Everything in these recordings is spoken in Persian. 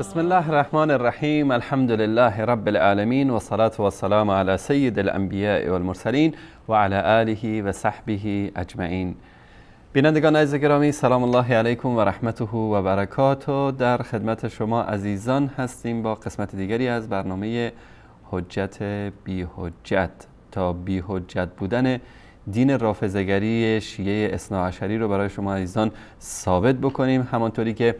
بسم الله الرحمن الرحیم. الحمد لله رب العالمین و صلاة و السلام علی سید الانبیاء والمرسلین و علی آله و صحبه اجمعین. بینندگان عزیز گرامی، سلام الله علیکم و رحمته و برکاته. در خدمت شما عزیزان هستیم با قسمت دیگری از برنامه حجت بی حجت، تا بی حجت بودن دین رافضه‌گری شیعه اثناعشری رو برای شما عزیزان ثابت بکنیم، همانطوری که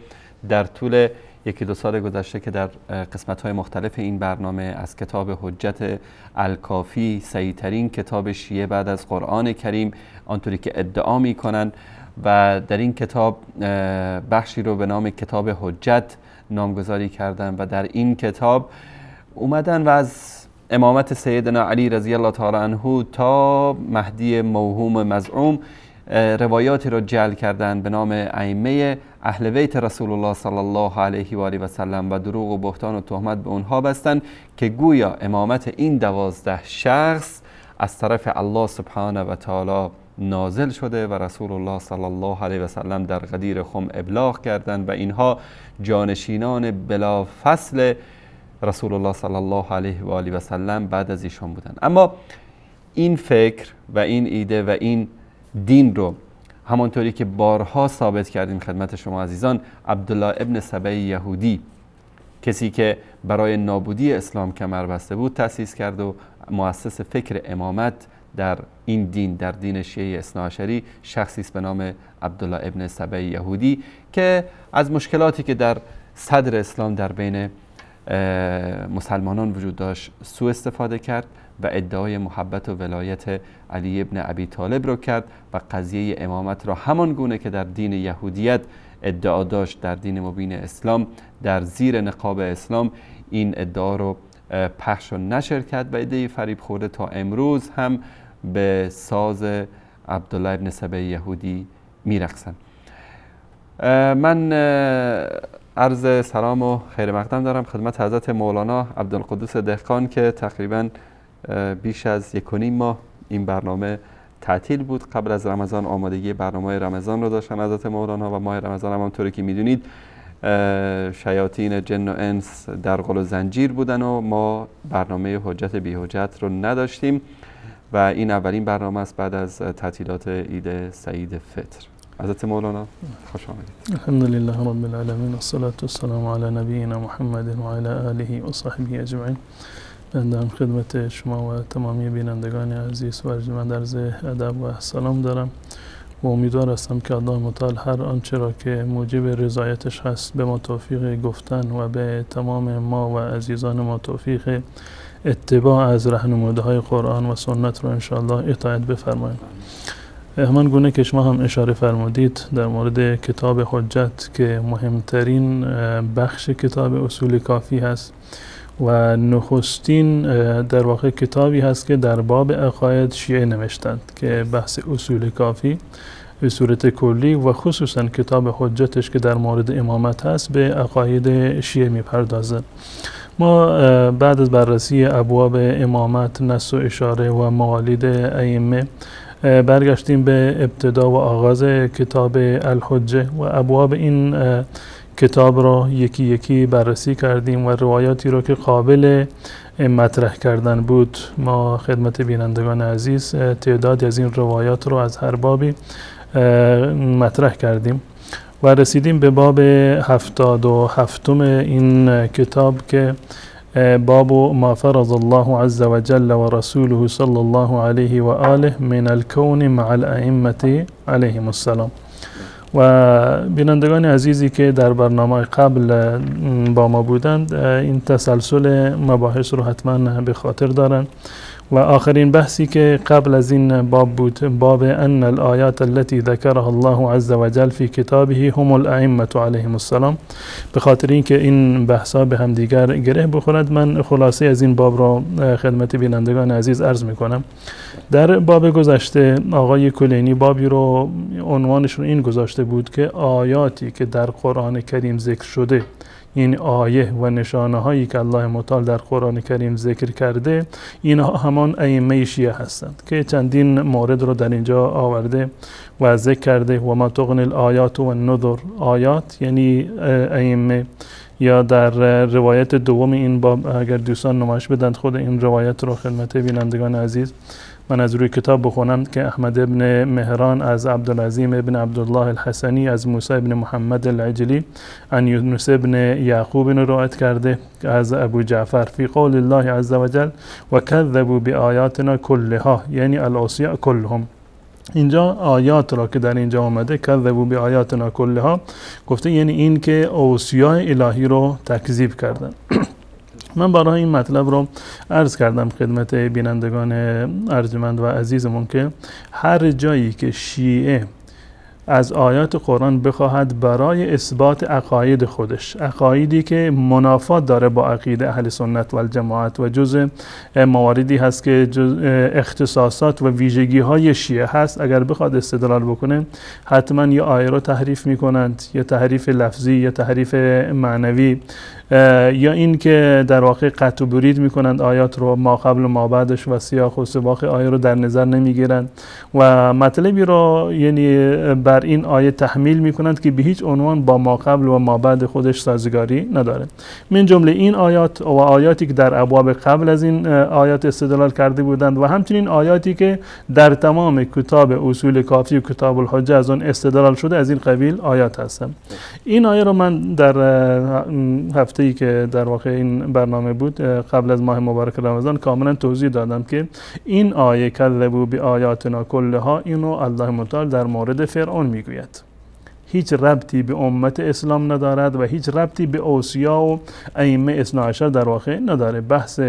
در طول یکی دو سال گذشته که در قسمت‌های مختلف این برنامه از کتاب حجت الکافی، صحیح‌ترین کتاب شیعه بعد از قرآن کریم آنطوری که ادعا می‌کنند، و در این کتاب بخشی رو به نام کتاب حجت نامگذاری کردن و در این کتاب اومدن و از امامت سیدنا علی رضی الله تعالی عنه تا مهدی موهوم مزعوم روایاتی رو جعل کردن به نام ائمه اهل بیت رسول الله صلی الله علیه و آله و سلم و دروغ و بهتان و تهمت به اونها بستن که گویا امامت این 12 شخص از طرف الله سبحانه و تعالی نازل شده و رسول الله صلی الله علیه و سلم در غدیر خم ابلاغ کردند و اینها جانشینان بلا فصل رسول الله صلی الله علیه و آله و سلم بعد از ایشان بودند. اما این فکر و این ایده و این دین رو همانطوری که بارها ثابت کردیم خدمت شما عزیزان، عبدالله ابن سبع یهودی، کسی که برای نابودی اسلام کمر بسته بود، تأسیس کرد و مؤسس فکر امامت در این دین، در دین شیعه اثناعشری، شخصی است به نام عبدالله ابن سبع یهودی که از مشکلاتی که در صدر اسلام در بین مسلمانان وجود داشت سوء استفاده کرد و ادعای محبت و ولایت علی ابن ابی طالب رو کرد و قضیه امامت را همان گونه که در دین یهودیت ادعا داشت در دین مبین اسلام، در زیر نقاب اسلام این ادعا رو پخش و نشر کرد و ایده فریب خورده تا امروز هم به ساز عبدالله ابن سبع یهودی میرقصند. من عرض سلام و خیر مقدم دارم خدمت حضرت مولانا عبدالقدوس دهقان که تقریبا بیش از 1.5 ماه این برنامه تعطیل بود. قبل از رمضان آمادگی برنامه رمضان رو داشتن حضرت مولانا و ماه رمضان هم همونطوری که میدونید شیاطین جن و انس در غل و زنجیر بودن و ما برنامه حجت بی حجت رو نداشتیم و این اولین برنامه است بعد از تعطیلات عید سعید فطر. حضرت مولانا خوش آمدید. الحمدلله رب العالمین، الصلاة والسلام علی نبینا محمد و علی آله و صحبه اجمعین. من خدمت شما و تمامی بینندگان عزیز و ارجمند عرض ادب و سلام دارم و امیدوار هستم که الله متعال هر آنچه را که موجب رضایتش هست به ما توفیق گفتن و به تمام ما و عزیزان ما توفیق اتباع از راهنمودهای قرآن و سنت را انشاءالله اطاعت بفرمایید. همان گونه که شما هم اشاره فرمودید در مورد کتاب حجت که مهمترین بخش کتاب اصول کافی هست و نخستین در واقع کتابی هست که در باب عقاید شیعه نوشتند که بحث اصول کافی به صورت کلی و خصوصا کتاب حجتش که در مورد امامت هست به عقاید شیعه میپردازد. ما بعد از بررسی ابواب امامت، نص و اشاره و موالید ائمه برگشتیم به ابتدا و آغاز کتاب الحجه و ابواب این کتاب را یکی یکی بررسی کردیم و روایاتی را که قابل مطرح کردن بود ما خدمت بینندگان عزیز تعدادی از این روایات را از هر بابی مطرح کردیم و رسیدیم به باب 77 این کتاب که باب ما فرض الله عز وجل و رسوله صلی الله علیه و آله من الكون مع الائمه علیهم السلام. و بینندگان عزیزی که در برنامه قبل با ما بودند این تسلسل مباحث رو حتما به خاطر دارند و آخرین بحثی که قبل از این باب بود باب ان الآیات التي ذكرها الله عز وجل في كتابه هم الائمه علیهم السلام. به خاطر اینکه این بحثا به هم دیگر گره بخورد من خلاصه از این باب را خدمت بینندگان عزیز عرض میکنم. در باب گذشته آقای کلینی بابی رو عنوانش رو این گذاشته بود که آیاتی که در قرآن کریم ذکر شده این آیه و نشانه هایی که الله متعال در قرآن کریم ذکر کرده، اینها همان ائمه شیعه هستند که چندین مورد رو در اینجا آورده و ذکر کرده. و ما تغنی الآیات و النذر، آیات یعنی ائمه. یا در روایت دوم این باب اگر دوستان نمایش بدند خود این روایت رو خدمت بینندگان عزیز من از روی کتاب بخونم که احمد ابن مهران از عبدالعظیم ابن عبدالله الحسنی از موسی ابن محمد العجلی عن یونس ابن یعقوب روایت کرده از ابو جعفر فی قول الله عز وجل و کذبوا بآیاتنا کلها، یعنی الاوصیاء کلهم. اینجا آیات را که در اینجا آمده کذبوا بآیاتنا کلها گفته یعنی این که اوصیاء الهی رو تکذیب کردن. من برای این مطلب رو عرض کردم خدمت بینندگان ارجمند و عزیزمون که هر جایی که شیعه از آیات قرآن بخواهد برای اثبات عقاید خودش، عقایدی که منافات داره با عقیده اهل سنت و الجماعت و جزء مواردی هست که اختصاصات و ویژگی های شیعه هست، اگر بخواد استدلال بکنه حتما یا آیه رو تحریف میکنند، یا تحریف لفظی یا تحریف معنوی، یا این که در واقع قطع و برید میکنند آیات رو، ما قبل و ما بعدش و سیاق و سباق آیه رو در نظر نمیگیرند و مطلبی رو یعنی بر این آیه تحمیل میکنند که به هیچ عنوان با ما قبل و ما بعد خودش سازگاری نداره. من جمله این آیات و آیاتی که در ابواب قبل از این آیات استدلال کرده بودند و همچنین آیاتی که در تمام کتاب اصول کافی و کتاب الحجه از اون استدلال شده از این قبیل آیات هستند. این آیه رو من در هفته‌ای که در واقع این برنامه بود قبل از ماه مبارک رمضان کاملا توضیح دادم که این آیه کذبوا بآیاتنا کلها اینو الله متعال در مورد فرعون میگوید، هیچ ربطی به امت اسلام ندارد و هیچ ربطی به اوصیا و ائمه اثنا عشر در واقع نداره. بحث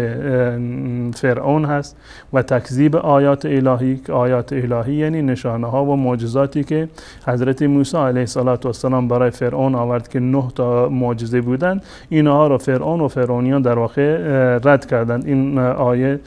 فرعون هست و تکذیب آیات الهی، که آیات الهی یعنی نشانه ها و معجزاتی که حضرت موسی علیه السلام برای فرعون آورد که 9 تا معجزه بودند، اینها رو فرعون و فرعونیان در واقع رد کردند. این آیه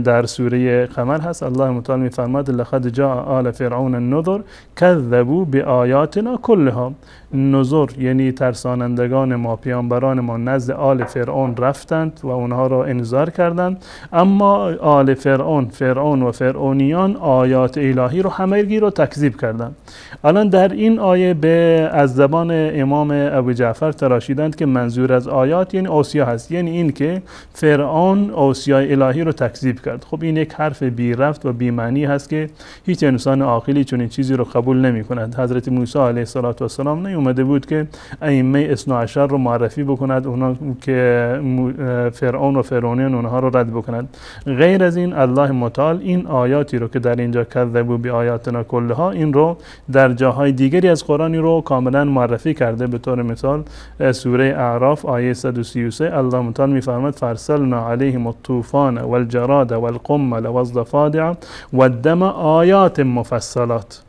در سوره قمر هست، الله متعال میفرماد لقد جاء آل فرعون النذر کذبوا بآیاتنا کلها. نذر یعنی ترسانندگان ما، پیامبران ما نزد آل فرعون رفتند و اونها را انذار کردند، اما آل فرعون و فرعونیان آیات الهی رو همگی رو تکذیب کردند. الان در این آیه به از زبان امام ابو جعفر تراشیدند که منظور از آیات یعنی اوصیا هست، یعنی این که فرعون اوصیای الهی رو تکذیب کرد. خب این یک حرف بی رفت و بی معنی هست که هیچ انسان عاقلی چنین چیزی رو قبول نمی کند. حضرت موسی علیه السلام نیومده بود که ائمه اثنا عشر رو معرفی بکند، اونا که فرعون و فرعونیان اونها رو رد بکند. غیر از این الله متعال این آیاتی رو که در اینجا کذبوا بآیاتنا کلها، این رو در جاهای دیگری از قرآنی رو کاملا معرفی کرده. به طور مثال سوره اعراف آیه 133 الله متعال میفرماد فارسلنا علیهم الطوفان والجراد والقمل والضفادع والدم آیات مفصلات.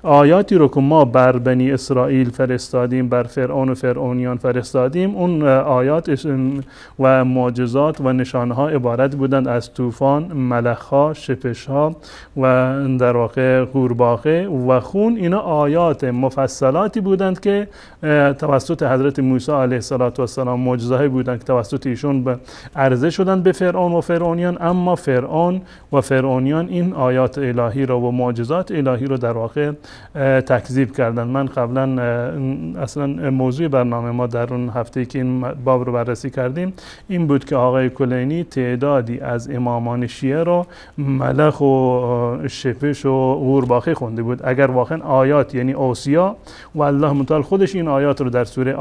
آیاتی رو که ما بر بنی اسرائیل فرستادیم، بر فرعون و فرعونیان فرستادیم، اون آیات و معجزات و نشانها عبارت بودند از طوفان، ملخها، شپشها و در واقع قورباغه و خون. اینا آیات مفصلاتی بودند که توسط حضرت موسی علیه السلام معجزه‌ای بودند که توسط ایشون عرضه شدند به فرعون و فرعونیان، اما فرعون و فرعونیان این آیات الهی رو و معجزات الهی رو در واقع تکذیب کردن. من قبلا اصلا موضوع برنامه ما در اون هفته‌ای که این باب رو بررسی کردیم این بود که آقای کلینی تعدادی از امامان شیعه رو ملخ و شپش و قورباغه خونده بود. اگر واقعا آیات یعنی اوصیا و الله متعال خودش این آیات رو در سوره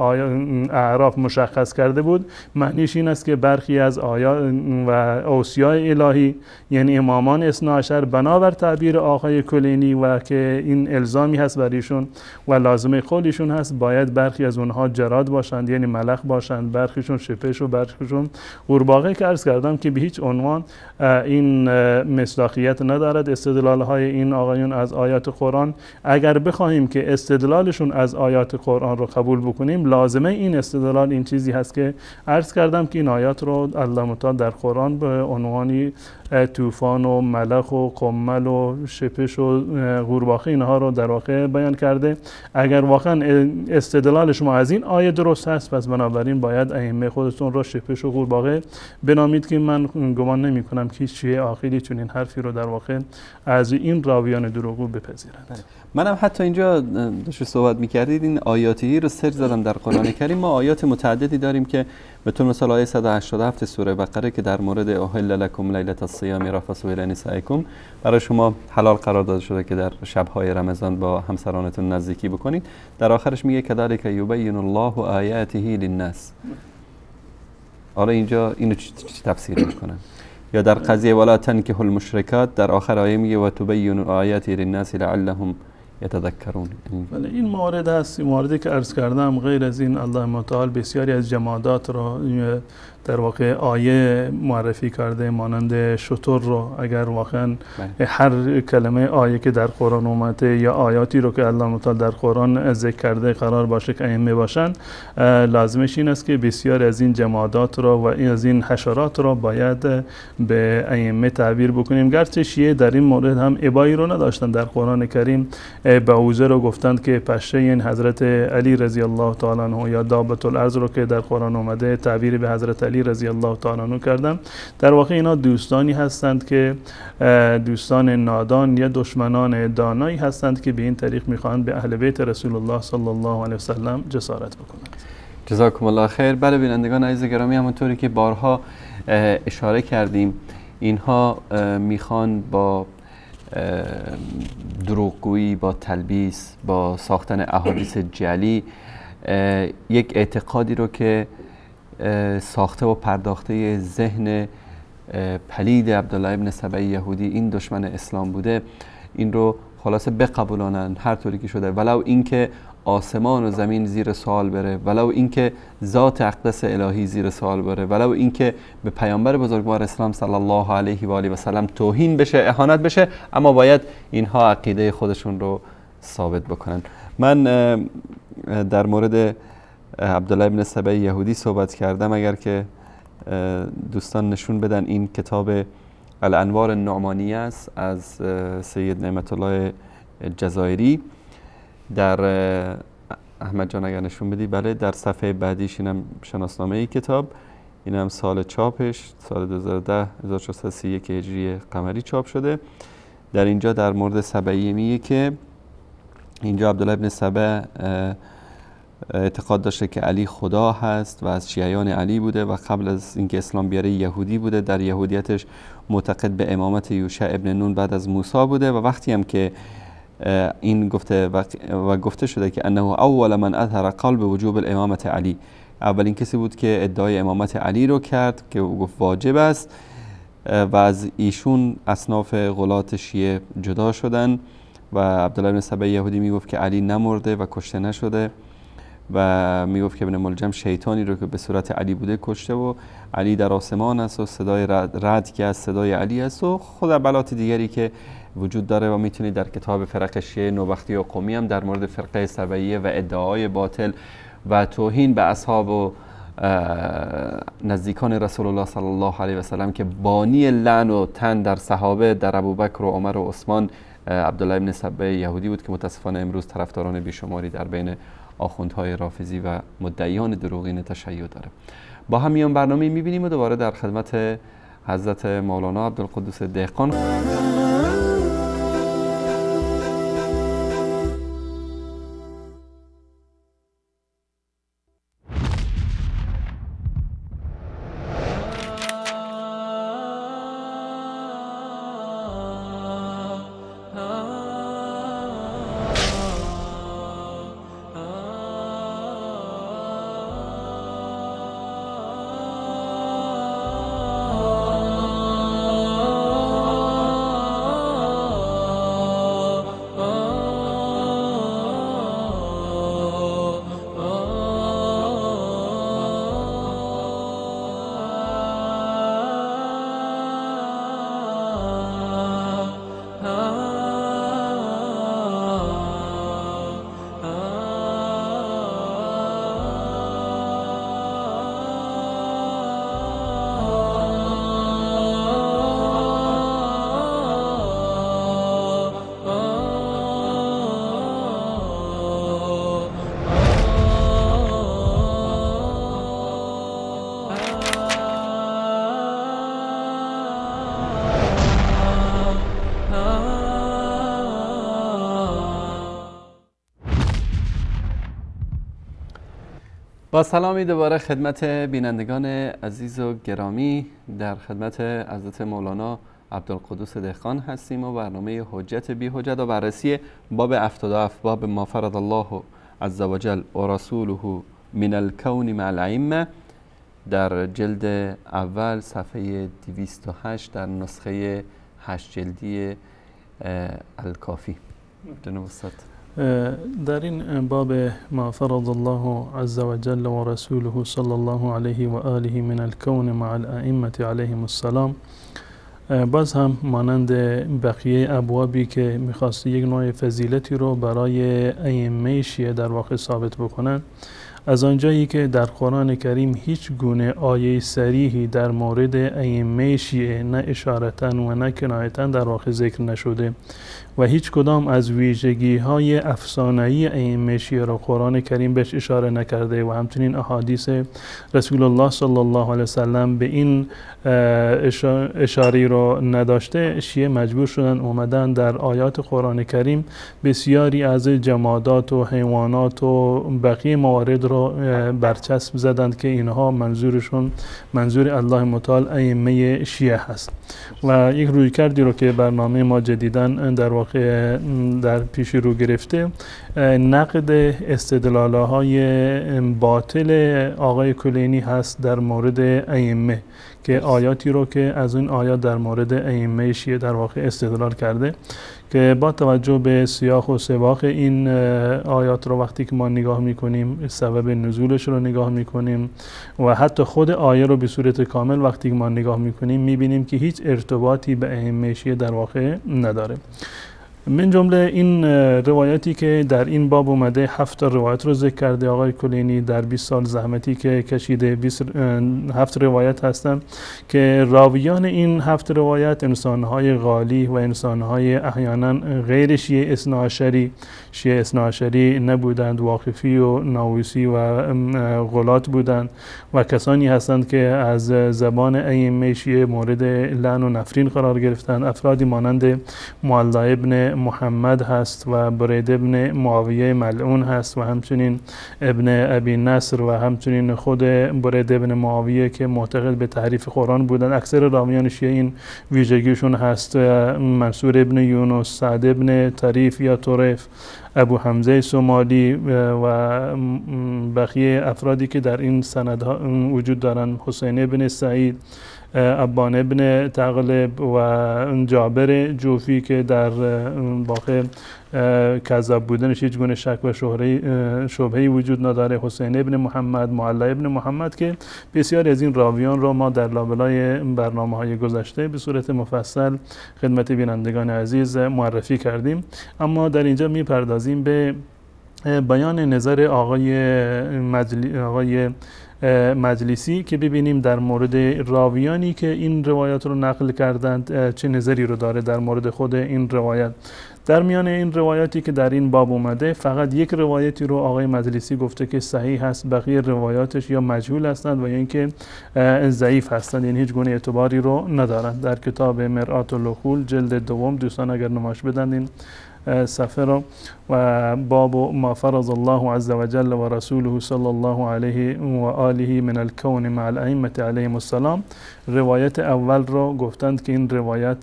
اعراف مشخص کرده بود، معنیش این است که برخی از آیات و اوصیای الهی یعنی امامان اثنا عشر بنابر تعبیر آقای کلینی و که این الزامی هست برایشون و لازمه قولشون هست، باید برخی از اونها جراد باشند یعنی ملخ باشند، برخیشون شپش و برخیشون قورباغه، که عرض کردم که به هیچ عنوان این مصداقیت ندارد استدلال های این آقایون از آیات قرآن. اگر بخواهیم که استدلالشون از آیات قرآن رو قبول بکنیم، لازمه این استدلال این چیزی هست که عرض کردم که این آیات رو الله متعال در قرآن به عنوانی طوفان و ملخ و قمل و شپش و قورباغه اینها رو رو در واقع بیان کرده. اگر واقعا استدلال شما از این آیه درست هست، پس بنابراین باید ائمه خودتون رو شپش و قورباغه بنامید که من گمان نمی کنم که چیه عاقلی چون این حرفی رو در واقع از این راویان دروغگو بپذیرند. منم حتی اینجا داشت صحبت می‌کردید این آیاتی رو سرچ زدم در قرآن کریم. ما آیات متعددی داریم که به طور مثال آیه 187 سوره بقره که در مورد احل لکم لیلة الصیام رفثوا الی نسائکم، برای شما حلال قرار داده شده که در شب‌های رمضان با همسرانتون نزدیکی بکنید. در آخرش میگه کذالک یبین الله آیاته للناس. حالا اینجا اینو چی تفسیر میکنن؟ یا در قضیه ولا تنکحوا المشرکات در آخر آیه میگه و تبین آیاته للناس لعلهم یتذکرون. بله این مورد هست، موردی که عرض کردم. غیر از این الله متعال بسیاری از جمادات را در واقع آیه معرفی کرده، مانند شتر رو. اگر واقعا هر کلمه آیه که در قرآن اومده یا آیاتی رو که الله متعال در قرآن ذکر کرده قرار باشه که ائمه باشن، لازمش این است که بسیاری از این جمادات رو و از این حشرات رو باید به ائمه تعبیر بکنیم. گرچه شیعه در این مورد هم ابایی رو نداشتن. در قرآن کریم بعوضه رو گفتند که پشه این حضرت علی رضی الله تعالی عنه، یا دابت الارض رو که در قرآن اومده تعبیر به حضرت علی رضی الله تعالی عنه کردن. در واقع اینا دوستانی هستند که دوستان نادان یا دشمنان دانایی هستند که به این طریق میخواهند به اهل بیت رسول الله صلی الله علیه وسلم جسارت بکنند. جزاکم الله خیر. بله بینندگان عزیز گرامی، همونطوری که بارها اشاره کردیم، اینها میخوان با دروغگویی، با تلبیس، با ساختن احادیث جعلی یک اعتقادی رو که ساخته و پرداخته ذهن پلید عبدالله ابن سبع یهودی، این دشمن اسلام بوده، این رو خلاصه بقبولانن هر طوری که شده، ولو اینکه آسمان و زمین زیر سوال بره، ولو اینکه ذات اقدس الهی زیر سوال بره، ولو اینکه به پیامبر بزرگوار اسلام صلی الله علیه و آله و سلم توهین بشه، اهانت بشه، اما باید اینها عقیده خودشون رو ثابت بکنن. من در مورد عبدالله ابن سبع یهودی صحبت کردم. اگر که دوستان نشون بدن، این کتاب الانوار النعمانیه است از سید نعمت الله جزایری. در احمد جان اگر نشون بدی، بله، در صفحه بعدیش اینم شناسنامه ای کتاب، اینم سال چاپش سال 2010 1431 هجری قمری چاپ شده. در اینجا در مورد سبعیه میگه که اینجا عبدالله ابن سبع اعتقاد داشته که علی خدا هست و از شیعیان علی بوده و قبل از اینکه اسلام بیاره یهودی بوده. در یهودیتش معتقد به امامت یوشع ابن نون بعد از موسی بوده و وقتی هم که این گفته شده که انه اول من اظهر قلب وجوب الامامت علی، اولین کسی بود که ادعای امامت علی رو کرد که گفت واجب است و از ایشون اصناف غلات شیعه جدا شدن و عبدالله بن سبع یهودی میگفت که علی نمرده و کشته نشده و میگفت که ابن ملجم شیطانی رو که به صورت علی بوده کشته و علی در آسمان است و صدای رعد که از صدای علی است و خود بلات دیگری که وجود داره و میتونید در کتاب فرق شیعه نوبختی و قمی هم در مورد فرقه سبعیه و ادعای باطل و توهین به اصحاب و نزدیکان رسول الله صلی الله علیه و سلم که بانی لعن و تن در صحابه، در ابوبکر و عمر و عثمان، عبدالله ابن سبع یهودی بود که متاسفانه امروز طرفداران بیشماری در بین آخوندهای رافضی و مدعیان دروغین تشیع داره. با هم میان برنامه میبینیم و دوباره در خدمت حضرت مولانا عبدالقدوس دهقان. با سلامی دوباره خدمت بینندگان عزیز و گرامی، در خدمت حضرت مولانا عبدالقدوس دهقان هستیم و برنامه حجت بی حجت و بررسی باب 77 باب ما فرض الله عز وجل و رسوله من الکون مع الائمه در جلد اول صفحه 208 در نسخه 8 جلدی الکافی. جناب استاد، در این باب ما فرض الله عز وجل و رسوله صلی الله علیه و آله من الکون مع الائمه علیهم السلام، باز هم مانند بقیه ابوابی که میخواست یک نوع فضیلتی رو برای ائمه شیعه در واقع ثابت بکنن، از آنجایی که در قرآن کریم هیچ گونه آیه صریحی در مورد ائمه شیعه نه اشارتاً و نه کنایتاً در واقع ذکر نشده و هیچ کدام از ویژگی های افسانه‌ای ائمه شیعه را قرآن کریم بهش اشاره نکرده و همچنین احادیث رسول الله صلی الله علیه وسلم به این اشاره را نداشته، شیعه مجبور شدن اومدن در آیات قرآن کریم بسیاری از جمادات و حیوانات و بقیه موارد را برچسب زدند که اینها منظورشون منظور الله متعال ائمه شیعه هست. و یک رویکردی رو که برنامه ما جدیداً در واقع در پیش رو گرفته، نقد استدلال‌های باطل آقای کلینی هست در مورد ائمه، که آیاتی رو که از این آیات در مورد ائمه شیعه در واقع استدلال کرده، که با توجه به سیاق و سباق این آیات رو وقتی که ما نگاه میکنیم، سبب نزولش رو نگاه میکنیم و حتی خود آیه رو به صورت کامل وقتی که ما نگاه میکنیم، میبینیم که هیچ ارتباطی به ائمه شیعه در واقع نداره. من جمله این روایتی که در این باب اومده، 7 روایت رو ذکر کرده آقای کلینی در 20 سال زحمتی که کشیده. 7 روایت هستن که راویان این 7 روایت انسانهای غالی و انسانهای احیانا غیر شیعه اثناعشری نبودند، واقفی و ناووسی و غلات بودند و کسانی هستند که از زبان ائمه شیعه مورد لعن و نفرین قرار گرفتند. افرادی مانند معلا ابن محمد هست و برید ابن معاویه ملعون هست و همچنین ابن ابی نصر و همچنین خود برید ابن معاویه که معتقد به تحریف قرآن بودن. اکثر راویان شیعه این ویژگیشون هست. منصور ابن یونس، سعد ابن طریف یا طریف، ابو حمزه سومالی و بقیه افرادی که در این سندها وجود دارن، حسین ابن سعید، ابان ابن تغلب و جابر جوفی که در واقع کذاب بودنش هیچ گونه شک و شبهه‌ای وجود نداره، حسین ابن محمد، معلا ابن محمد، که بسیاری از این راویان را ما در لابلای برنامه‌های گذشته به صورت مفصل خدمت بینندگان عزیز معرفی کردیم. اما در اینجا می‌پردازیم به بیان نظر آقای مجلسی که ببینیم در مورد راویانی که این روایات رو نقل کردند چه نظری رو داره در مورد خود این روایت. در میان این روایاتی که در این باب اومده، فقط یک روایتی رو آقای مجلسی گفته که صحیح هست، بقیه روایاتش یا مجهول هستند و یا اینکه ضعیف هستند، یعنی هیچ گونه اعتباری رو ندارند. در کتاب مرآت العقول جلد دوم، دوستان اگر نمایش بدن این صفحه رو، و باب ما فرض الله عز وجل و رسوله صلی الله علیه و آله من الکون مع الائمه علیهم السلام، روایت اول رو گفتند که این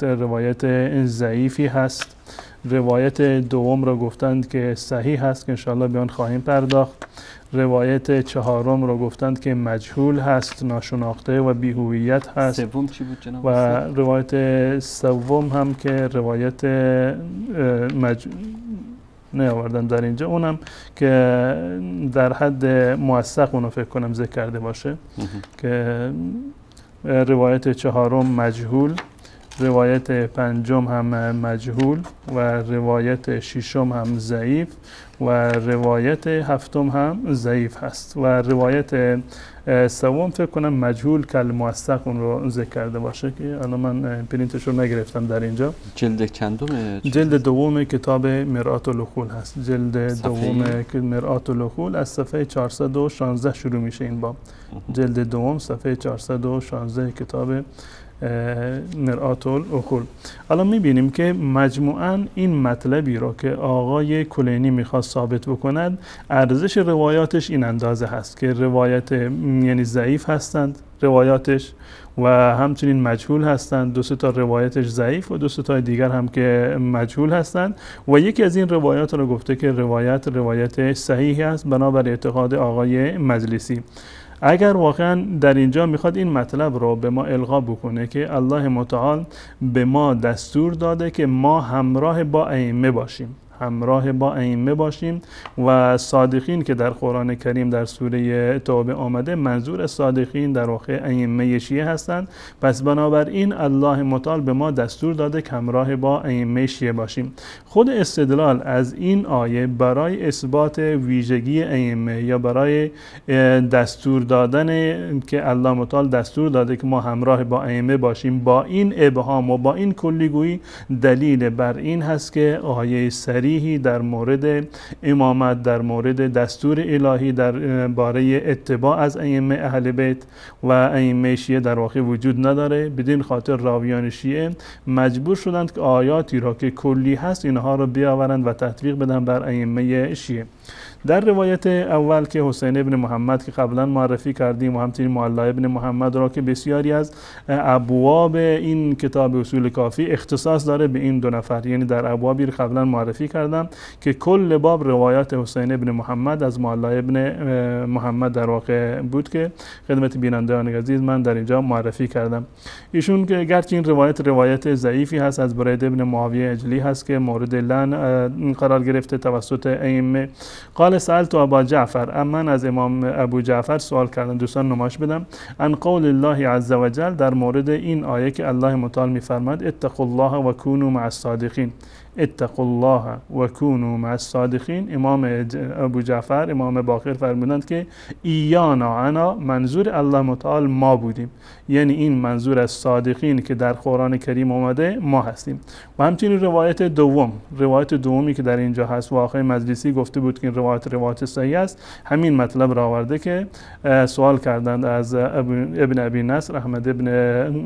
روایت ضعیفی هست. روایت دوم رو گفتند که صحیح هست که انشاءالله به آن خواهیم پرداخت. روایت چهارم رو گفتند که مجهول هست، ناشناخته و بی‌هویت هست. سوم چی بود جناب؟ و روایت سوم هم که روایت نیاوردن در اینجا، اونم که در حد موثق اونو فکر کنم ذکر کرده باشه که روایت چهارم مجهول، روایت پنجم هم مجهول و روایت ششم هم ضعیف و روایت هفتم هم ضعیف هست و روایت سوم فکر کنم مجهول کل موثق اون رو ذکر کرده باشه که الان من پرینتش رو نگرفتم در اینجا. جلد چندمه؟ جلد دوم کتاب مرآت العقول هست. جلد دوم مرآت العقول از صفحه 416 شروع میشه این باب. جلد دوم صفحه 416 کتاب مرآت العقول. الان میبینیم که مجموعاً این مطلبی را که آقای کلینی میخواست ثابت بکند، ارزش روایاتش این اندازه هست که روایت یعنی ضعیف هستند روایاتش و همچنین مجهول هستند، 2 تا روایتش ضعیف و 2 تا دیگر هم که مجهول هستند و یکی از این روایات رو گفته که روایت صحیحی است بنابر اعتقاد آقای مجلسی. اگر واقعا در اینجا میخواد این مطلب رو به ما القا بکنه که الله متعال به ما دستور داده که ما همراه با ائمه باشیم و صادقین که در قرآن کریم در سوره توبه آمده، منظور صادقین در واقع ائمه شیعه هستند. پس بنابراین الله متعال به ما دستور داده که همراه با ائمه شیعه باشیم. خود استدلال از این آیه برای اثبات ویژگی ائمه یا برای دستور دادن که الله متعال دستور داده که ما همراه با ائمه باشیم، با این ابهام و با این کلیگویی دلیل بر این هست که آیه صریحی در مورد امامت، در مورد دستور الهی در باره اتباع از ائمه اهل بیت و ائمه شیعه در واقع وجود نداره. بدین خاطر راویان شیعه مجبور شدند که آیاتی را که کلی هست اینها را بیاورند و تطبیق بدن بر ائمه شیعه. در روایت اول که حسین ابن محمد که قبلا معرفی کردیم و همچنین معلی ابن محمد را که بسیاری از ابواب این کتاب اصول کافی اختصاص داره به این 2 نفر، یعنی در ابوابی قبلا معرفی کردم که کل باب روایات حسین ابن محمد از معلی ابن محمد در واقع بود که خدمت بینندگان عزیز من در اینجا معرفی کردم. ایشون که گرچه این روایت ضعیفی هست از برید ابن معاویه اجلی هست که مورد لعن قرار گرفته توسط ائمه. قال سألت ابا جعفر، من از امام ابو جعفر سوال کردم، دوستان نمایش بدم، عن قول الله عز وجل، در مورد این آیه که الله متعال میفرماد اتقوا الله و کونوا مع الصادقین، اتقوا الله و کونوا مع الصادقین. امام ابو جعفر امام باقر فرمودند که ایانا انا، منظور الله متعال ما بودیم، یعنی این منظور از صادقین که در قرآن کریم اومده ما هستیم. و همچنین روایت دومی که در اینجا هست و آقای مجلسی گفته بود که این روایت صحیح است، همین مطلب را آورده که سوال کردند از ابن ابی نصر، احمد ابن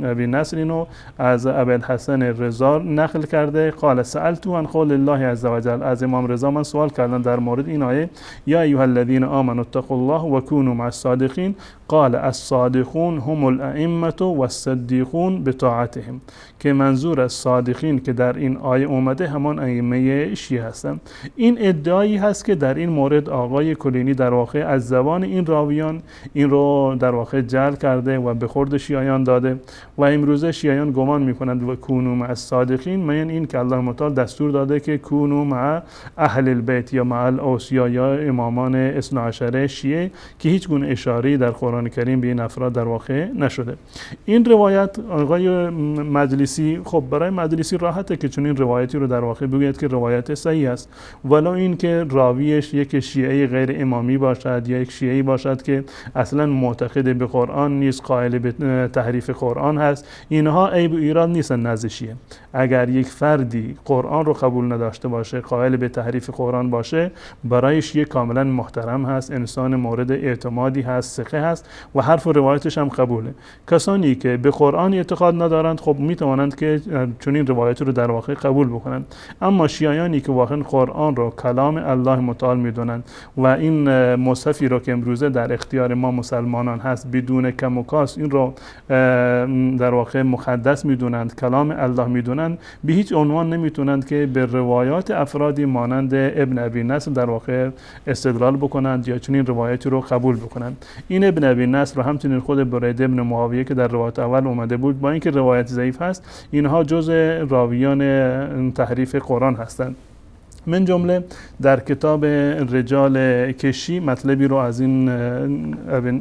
ابی نصر اینو از ابوالحسن رضا نقل کرده. قال سألت عن قول الله عز وجل، از امام رضا من سوال کردن در مورد این آیه یا ایها الذین آمنوا اتقوا الله و کونوا مع الصادقین، قال الصادقون هم الائمه و الصدیقون بطاعتهم، که منظور از صادقین که در این آیه اومده همان ائمه شیعه هستند. این ادعایی هست که در این مورد آقای کلینی در واقع از زبان این راویان این رو در واقع جعل کرده و به خورد شیعیان داده و امروزه شیعیان گمان میکنند و کونوا مع الصادقین من این که الله متعال دستور داده که کونوا مع اهل البیت یا مع الاوصیا یا امامان اثنا عشره شیعه، که هیچ گونه اشاره‌ای در قرآن کریم به این افراد در واقع نشده. این روایت آقای مجلسی، خب برای مجلسی راحته که چون این روایتی رو در واقع بگوید که روایت صحیح است، ولو این که راویش یک شیعه غیر امامی باشد یا یک شیعی باشد که اصلا معتقد به قرآن نیست، قائل به تحریف قرآن هست، اینها عیب و ایراد نیستن نزد شیعه. اگر یک فردی قرآن رو قبول نداشته باشه، قائل به تحریف قرآن باشه، برای شیعه کاملا محترم هست، انسان مورد اعتمادی هست، ثقه هست و حرف و روایتش هم قبوله. کسانی که به قرآن اعتقاد ندارند خب میتوانند که چون این روایت رو در واقع قبول بکنند، اما شیعیانی که واقعا قرآن رو کلام الله متعال میدونند و این مصحفی رو که امروزه در اختیار ما مسلمانان هست بدون کم و کاست این رو در واقع مقدس میدونند، کلام الله میدونند، به هیچ عنوان نمیتونند که به روایات افرادی مانند ابن ابی نصر در واقع استدلال بکنند یا چنین روایتی رو قبول بکنند. این ابن ابی نصر و همچنین خود برید ابن معاویه که در روایت اول اومده بود، با اینکه روایت ضعیف هست، اینها جزء راویان تحریف قرآن هستند. من جمله در کتاب رجال کشی مطلبی رو از این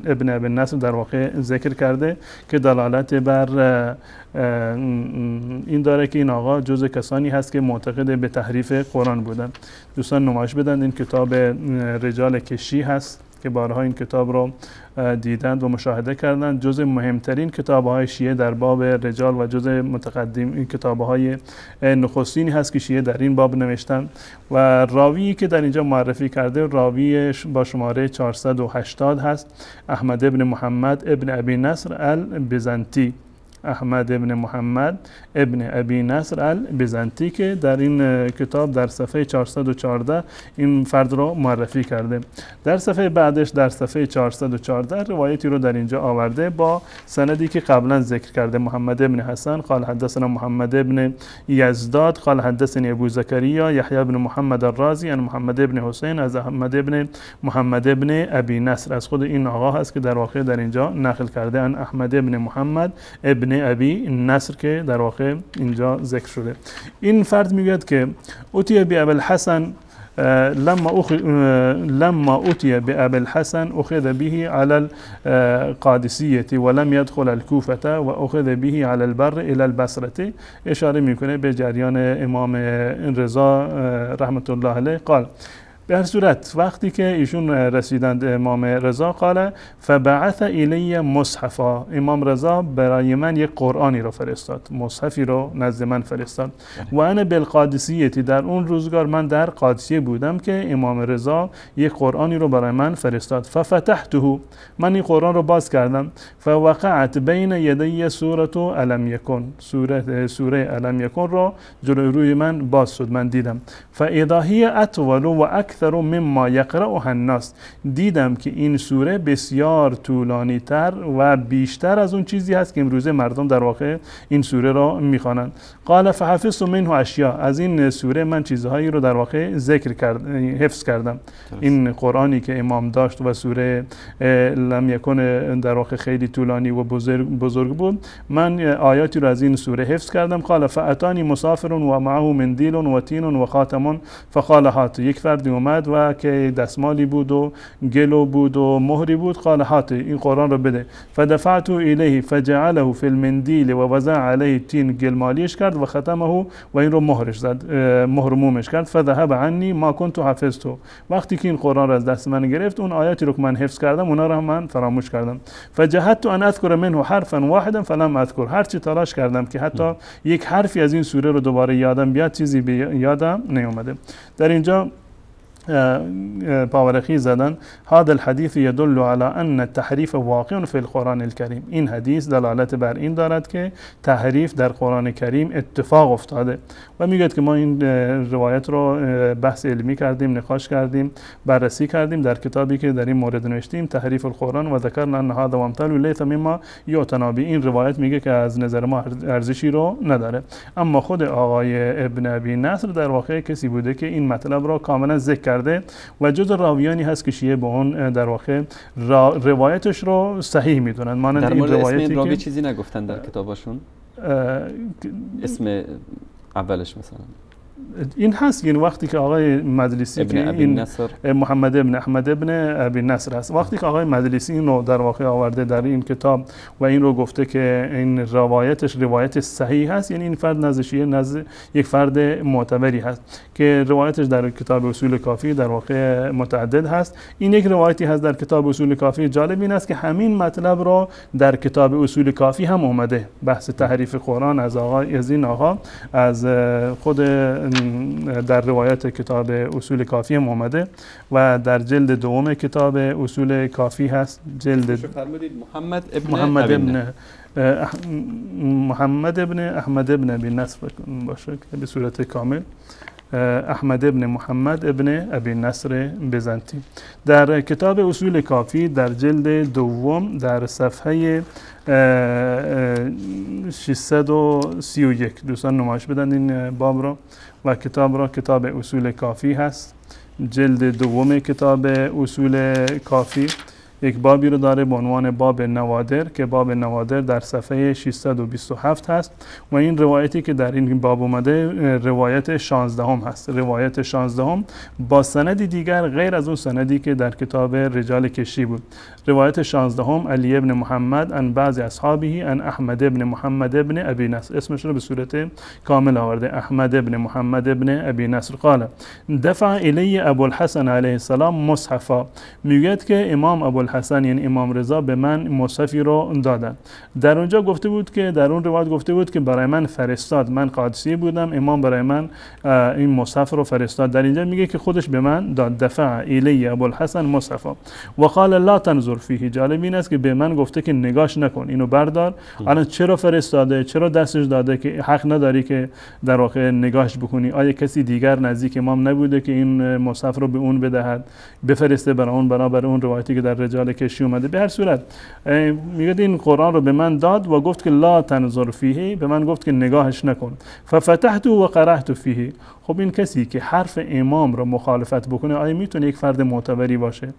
ابن ابی نصر در واقع ذکر کرده که دلالت بر این داره که این آقا جزء کسانی هست که معتقد به تحریف قرآن بودن. دوستان نمایش بدن، این کتاب رجال کشی هست که بارها این کتاب رو دیدند و مشاهده کردند. جزء مهمترین کتاب‌های شیعه در باب رجال و جزء متقدم این کتاب‌های نخستینی هست که شیعه در این باب نوشتن و راویی که در اینجا معرفی کرده راویش با شماره 480 هست، احمد ابن محمد ابن ابی نصر البزنطی. احمد ابن محمد ابن ابی نصر البیزنطی که در این کتاب در صفحه 414 این فرد رو معرفی کرده. در صفحه بعدش در صفحه 414 روایتی رو در اینجا آورده با سندی که قبلا ذکر کرده. محمد ابن حسن قال حدثنا محمد ابن یزداد قال حدثني ابو زكريا يحيى بن محمد الرازي عن محمد ابن حسین از احمد ابن محمد ابن ابی نصر، از خود این آقا هست که در واقع در اینجا نقل کرده ان احمد ابن محمد ابن ابی نصر که در واقع اینجا ذکر شده. این فرد میگوید که اوتی بی ابی الحسن لما أتي بأبي الحسن أخذ به على القادسية ولم يدخل الكوفة وأخذ به على البر إلى البصرة. اشاره میکنه به جریان امام رضا رحمت الله علیه. قال به هر صورت وقتی که ایشون رسیدند امام رضا قال فبعث الی مصحفا، امام رضا برای من یک قرآنی رو فرستاد، مصحفی رو نزد من فرستاد. و انا بالقادسیه، در اون روزگار من در قادسیه بودم که امام رضا یک قرآنی رو برای من فرستاد. ففتحته، من این قرآن رو باز کردم. فوقعت بین یدی سوره الم یکن، سوره الم یکن رو جلوی روی من باز شد، من دیدم. فاذا هی اطول و اکثر مما یقرأها الناس، دیدم که این سوره بسیار طولانی تر و بیشتر از اون چیزی هست که امروزه مردم در واقع این سوره را میخوانند. قال فحفظت منه اشیاء، از این سوره من چیزهایی رو در واقع حفظ کردم. این قرآنی که امام داشت و سوره لم یکن در واقع خیلی طولانی و بزرگ بود، من آیاتی رو از این سوره حفظ کردم. قال فاتانی مسافر و معه مندیل و تین و خاتم فقال هات، یک فردی اومد و که دستمالی بود و گلو بود و مهری بود. قال هات، این قرآن رو بده. فدفعته الیه فجعله فی المندیل و وضع علیه تین، گل مالیش کرد و ختمه و این رو مهرش زد، مهر مومش کرد. فذهب عنی ما كنت حفظته، وقتی که این قرآن رو از دست من گرفت اون آیاتی رو که من حفظ کردم اونا رو من فراموش کردم. فجهدت ان اذكر منه حرفا واحدا فلم اذكر، هر چی تلاش کردم که حتی یک حرفی از این سوره رو دوباره یادم بیاد چیزی به یادم نیومده. در اینجا پاورخی زدن هذا الحديث يدل على ان التحريف واقع في القرآن الكريم، این حدیث دلالت بر این دارد که تحریف در قرآن کریم اتفاق افتاده. و میگه که ما این روایت رو بحث علمی کردیم، نقاش کردیم، بررسی کردیم در کتابی که در این مورد نوشتیم تحریف القرآن و ذکرنا ان هذا وامثال لیس مما یعتنی به. این روایت میگه که از نظر ما ارزشی رو نداره، اما خود آقای ابن ابی نصر در واقع کسی بوده که این مطلب رو کاملا ذکر کرده و جز راویانی هست که شیعه به اون در واقع روایتش رو صحیح میدونن. مانند در مورد این روایتی اسم این راوی که چیزی نگفتن در کتابشون، اسم اولش مثلا این هست، یعنی وقتی که آقای مجلسی که این محمد ابن احمد ابن ابی نصر هست، وقتی که آقای مجلسی این رو در واقع آورده در این کتاب و این رو گفته که این روایتش روایت صحیح هست، یعنی این فرد نزد شیعه نزد یک فرد معتبری هست که روایتش در کتاب اصول کافی در واقع متعدد هست. این یک روایتی هست در کتاب اصول کافی. جالب این است که همین مطلب رو در کتاب اصول کافی هم اومده، بحث تحریف قرآن از این آقا از خود در روایت کتاب اصول کافی هم اومده و در جلد دوم کتاب اصول کافی هست. جلد محمد ابن احمد ابن ابی نصر باشه که به صورت کامل احمد ابن محمد ابن ابی نصر بیزنطی. در کتاب اصول کافی در جلد دوم در صفحه 631 دوستان نمایش بدن این باب را و کتاب را، کتاب اصول کافی هست، جلد دوم کتاب اصول کافی. یک بابی رو داره به عنوان باب نوادر که باب نوادر در صفحه 627 هست و این روایتی که در این باب اومده روایت 16 هست. روایت 16 با سندی دیگر غیر از اون سندی که در کتاب رجال کشی بود. روایت 16 علی ابن محمد ان بعض اصحابه ان احمد ابن محمد ابن ابی نصر، اسمش رو به صورت کامل آورده، احمد ابن محمد ابن ابی نصر. قال دفع الی ابو الحسن علیه السلام مصحفا، میگه که امام ابو ابوالحسن یعنی امام رضا به من مصحفی رو دادن. در اونجا گفته بود که در اون روایت گفته بود که برای من فرستاد، من قادسی بودم، امام برای من این مصحف رو فرستاد. در اینجا میگه که خودش به من داد، دفع الی ابوالحسن مصحفا و قال لا تنظر فیه. جالب این است که به من گفته که نگاش نکن، اینو بردار. الان چرا فرستاده؟ چرا دستش داده که حق نداری که در واقع نگاش بکنی؟ آیا کسی دیگر نزدیک امام نبوده که این مصحف رو به اون بدهد، بفرسته برای اون، بنابر اون روایتی که در رجال کشی اومده؟ به هر صورت میگه این قرآن رو به من داد و گفت که لا تنظر فیه، به من گفت که نگاهش نکن. ففتحت و قرأت فیه. خب این کسی که حرف امام رو مخالفت بکنه آیا میتونه یک فرد معتبری باشه؟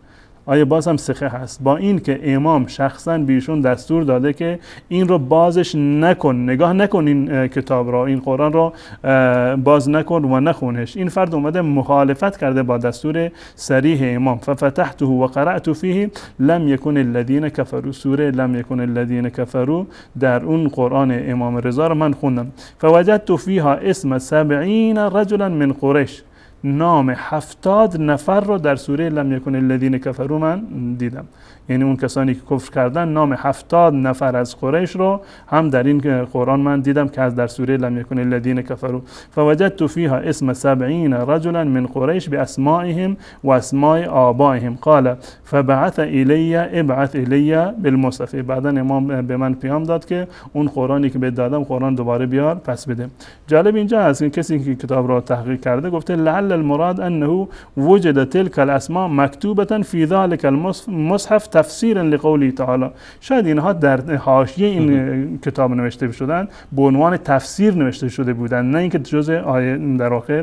آیا باز هم ثقه هست؟ با این که امام شخصا بیشون دستور داده که این رو بازش نکن، نگاه نکن این کتاب را، این قرآن را باز نکن و نخونش، این فرد اومده مخالفت کرده با دستور صریح امام. ففتحته و قرأت فیه لم یکن الذین کفروا، سوره لم یکن الذین کفروا در اون قرآن امام رضا رو من خوندم. فوجدت فیها اسم 70 رجلا من قریش، نام 70 نفر رو در سوره لم یکن الذین کفروا من دیدم. یعنی اون کسانی که کفر کردن نام 70 نفر از قریش رو هم در این قرآن من دیدم که از در سوره لم یکن الذین کفروا. فوجدت فیها اسم 70 رجلا من قریش باسمائهم و اسماء آبائهم قال فبعث الی ابعث الی بالمصحف. بعدا امام به من پیام داد که اون قرآنی که بهت دادم قرآن دوباره بیار پس بده. جالب اینجا هست که کسی که کتاب رو تحقیق کرده گفته لعل المراد انه وجد تلك الاسماء مكتوبه في ذلك المصحف تفسیرا لقوله تعالی. شاید اینها در حاشیه این کتاب نوشته شدن به عنوان تفسیر نوشته شده بودن، نه اینکه جزء آیه در واقع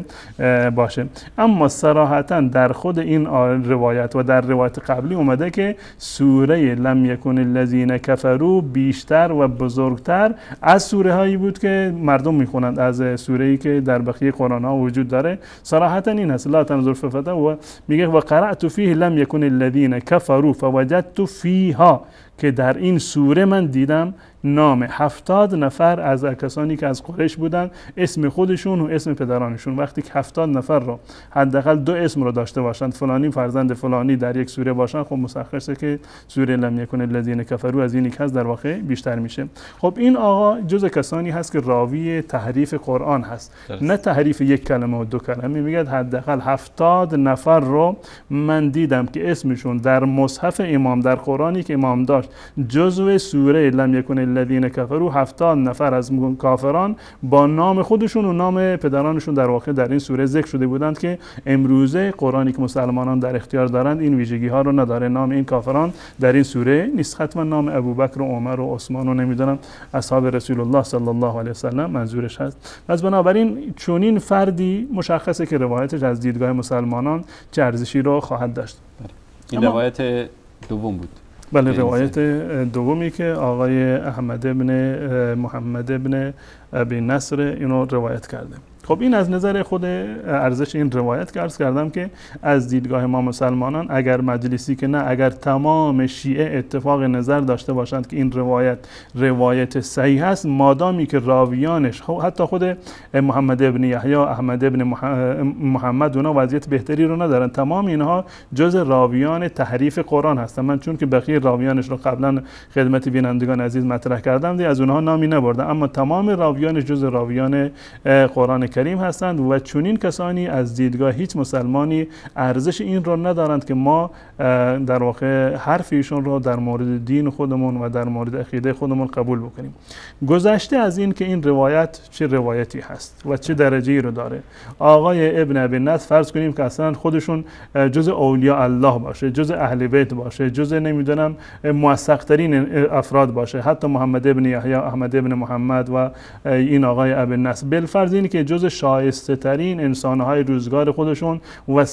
باشه. اما صراحتا در خود این روایت و در روایت قبلی اومده که سوره لم یکن الذین کفروا بیشتر و بزرگتر از سوره هایی بود که مردم میخونند، از سوره‌ای که در بقیه قرآن ها وجود داره. صراحتا این هست لا تنظر ففتح و میگه و قرأت فیه لم یکن الذین کفروا فوجدت فیها، که در این سوره من دیدم نام 70 نفر از کسانی که از قریش بودن، اسم خودشون و اسم پدرانشون. وقتی که 70 نفر رو حداقل 2 اسم رو داشته باشند، فلانی فرزند فلانی در یک سوره باشن، خب مشخصه که سوره لم یکن الذین کفروا از اینی که از در واقع بیشتر میشه. خب این آقا جزء کسانی هست که راوی تحریف قرآن هست، نه تحریف یک کلمه و 2 کلمه. میگه حداقل 70 نفر رو من دیدم که اسمشون در مصحف امام در قرآنی که امام داشت جزء سوره لم یکن الذین کفروا 70 نفر از کافران با نام خودشون و نام پدرانشون در واقع در این سوره ذکر شده بودند که امروزه قرآنی که مسلمانان در اختیار دارند این ویژگی ها رو نداره. نام این کافران در این سوره نیست، حتما نام ابوبکر و عمر و عثمان و نمیدونم اصحاب رسول الله صلی الله علیه و سلم منظورش هست. پس بنابراین چنین فردی مشخصه که روایتش از دیدگاه مسلمانان چه ارزشی رو خواهد داشت. این روایت دوم بود. بله، روایت دومی که آقای احمد ابن محمد ابن ابی نصر اینو روایت کرده. خب این از نظر خود ارزش این روایت که عرض کردم که از دیدگاه ما مسلمانان اگر مجلسی که نه، اگر تمام شیعه اتفاق نظر داشته باشند که این روایت صحیح است، مادامی که راویانش حتی خود محمد ابن یحیی، احمد ابن محمد اونا وضعیت بهتری رو ندارن، تمام اینها جز راویان تحریف قرآن هستن. من چون که بقیه راویانش رو قبلا خدمت بینندگان عزیز مطرح کردم از اونها نامی نبردم، اما تمام راویانش جز راویان قرآن کریم هستند و چنین کسانی از دیدگاه هیچ مسلمانی ارزش این رو ندارند که ما در واقع حرف ایشون رو در مورد دین خودمون و در مورد عقیده خودمون قبول بکنیم. گذشته از این که این روایت چه روایتی هست و چه درجه‌ای رو داره، آقای ابن ابی نصر فرض کنیم که اصلا خودشون جز اولیاء الله باشه، جز اهل بیت باشه، جز نمیدونم موثق‌ترین افراد باشه، حتی محمد ابن یحیی، احمد ابن محمد و این آقای ابی نصر بالفرض اینی که جز شایسته ترین انسانهای روزگار خودشون و 100%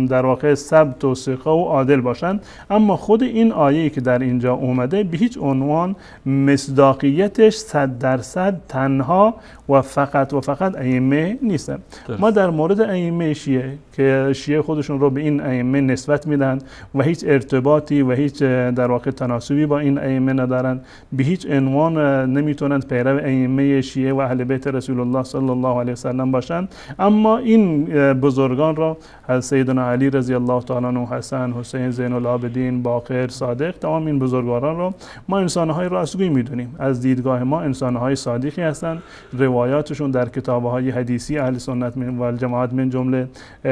در واقع ثبت و ثقه و عادل باشند، اما خود این آیه‌ای که در اینجا اومده به هیچ عنوان مصداقیتش 100% تنها و فقط ائمه نیستن. ما در مورد ائمه شیعه که شیعه خودشون رو به این ائمه نسبت میدن و هیچ ارتباطی و هیچ در واقع تناسبی با این ائمه ندارن، به هیچ عنوان نمیتونند پیرو ائمه شیعه و اهل بیت رسول الله صلی صلی الله علیه و سلم باشند. اما این بزرگان را از سیدنا علی رضی الله تعالی عنه، حسن، حسین، زین العابدین، باقر، صادق، تمام این بزرگواران را ما انسان‌های راستگوی می‌دونیم. از دیدگاه ما انسان‌های صادقی هستند. روایاتشون در کتاب‌های حدیثی اهل سنت و الجماعت من جمله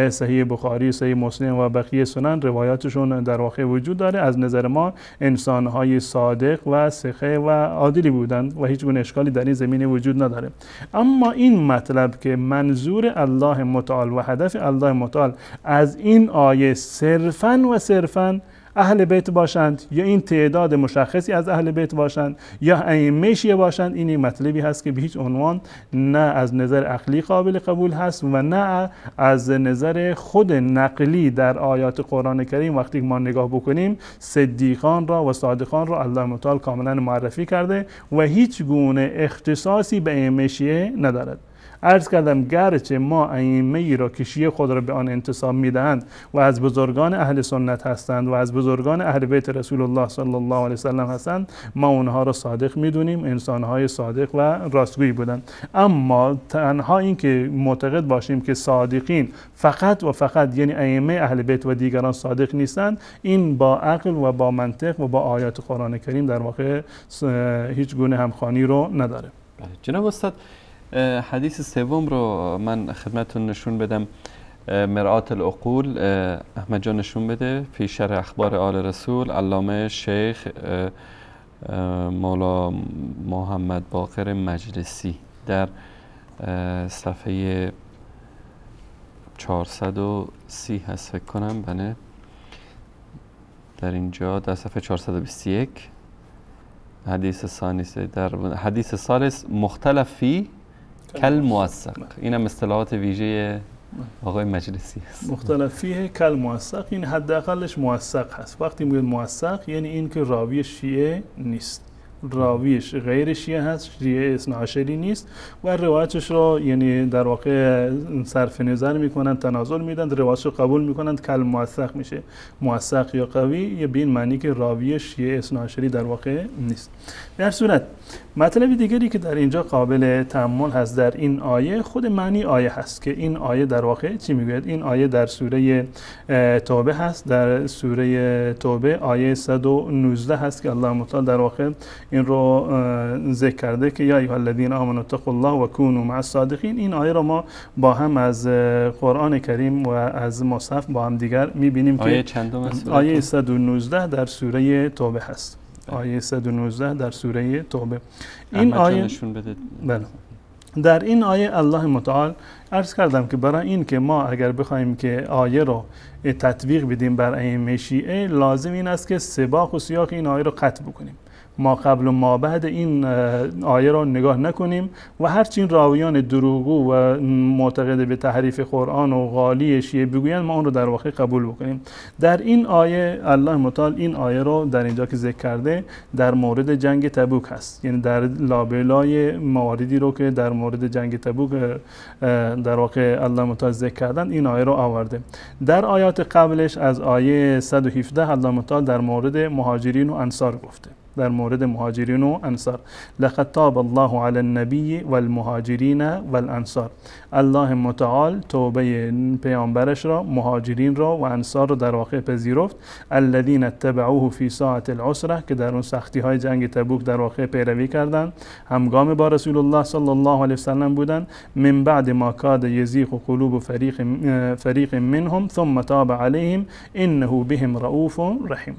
صحیح بخاری، صحیح مسلم و بقیه سنن روایاتشون در واقع وجود داره. از نظر ما انسان‌های صادق و ثقه و عادلی بودند و هیچ گونه اشکالی در این زمینه وجود نداره. اما این مطلب که منظور الله متعال و هدف الله متعال از این آیه صرفاً و صرفاً اهل بیت باشند یا این تعداد مشخصی از اهل بیت باشند یا ائمه شیعه باشند، این مطلبی هست که به هیچ عنوان نه از نظر عقلی قابل قبول هست و نه از نظر خود نقلی در آیات قرآن کریم. وقتی ما نگاه بکنیم صدیقان را و صادقان را الله متعال کاملا معرفی کرده و هیچ گونه اختصاصی به ائمه شیعه ندارد. عرض کردم گرچه ما ائمه ای را که شیعه خود را به آن انتساب میدهند و از بزرگان اهل سنت هستند و از بزرگان اهل بیت رسول الله صلی الله علیه وسلم هستند، ما اونها را صادق میدونیم، انسانهای صادق و راستگویی بودند. اما تنها این که معتقد باشیم که صادقین فقط و فقط یعنی ائمه اهل بیت و دیگران صادق نیستند، این با عقل و با منطق و با آیات قرآن کریم در واقع هیچ گونه همخوانی رو نداره. جناب استاد، حدیث سوم رو من خدمتتون نشون بدم. مرآت العقول احمد جان نشون بده. فی شرح اخبار آل رسول، علامه شیخ مولا محمد باقر مجلسی در صفحه 430 هست فکر کنم. بله، در اینجا در صفحه 421 حدیث ثالث، در حدیث ثالث مختلف فی کل موثق. این هم اصطلاحات ویژه آقای مجلسی است. مختلف فیه کل موثق، این حداقلش موثق هست. وقتی میگوید موثق یعنی این که راوی شیعه نیست، راویش غیر شیعه هست، شیعه اثنا عشری نیست و روایتش رو یعنی در واقع صرف نظر میکنند، تنازل میدن، روایتش رو قبول میکنند، کل موثق میشه. موثق یا قوی یا به این معنی که راوی شیعه اثنا عشری در واقع نیست. در صورت مطلب دیگری که در اینجا قابل تأمل هست در این آیه، خود معنی آیه هست که این آیه در واقع چی میگوید. این آیه در سوره توبه هست، در سوره توبه آیه 119 هست که الله متعال در واقع این رو ذکر کرده که یا ایها الذین آمنوا اتقوا الله و کونوا مع الصادقین. این آیه رو ما با هم از قرآن کریم و از مصحف با هم دیگر میبینیم که آیه چندم است؟ آیه 119 در سوره توبه هست. آیه 119 در سوره توبه. این آیه نشون بده. بله. در این آیه الله متعال عرض کردم که برای این که ما اگر بخوایم که آیه رو تطبیق بدیم بر ائمه شیعه، لازم این است که سباق و سیاق این آیه رو قطع بکنیم. ما قبل و ما بعد این آیه را نگاه نکنیم و هرچی این راویان دروغگو و معتقد به تحریف قرآن و غالی شیعه بگویند ما اون رو در واقع قبول بکنیم. در این آیه الله متعال این آیه رو در اینجا که ذکر کرده در مورد جنگ تبوک هست، یعنی در لابلای مواردی رو که در مورد جنگ تبوک در واقع الله متعال ذکر کردن این آیه رو آورده. در آیات قبلش از آیه 117 الله متعال در مورد مهاجرین و انصار گفته. در مورد مهاجرین و انصار لقد تاب الله علی النبی والمهاجرین والانصار. الله متعال توبه پیامبرش را، مهاجرین را و انصار را در واقع پذیرفت. الذین اتبعوه فی ساعة العسره، که در اون سختی های جنگ تبوک در واقع پیروی کردند، همگام با رسول الله صلی الله علیه وسلم بودند. من بعد ما کاد یزیغ قلوب فریق منهم ثم تاب علیهم انه بهم رؤوف رحیم.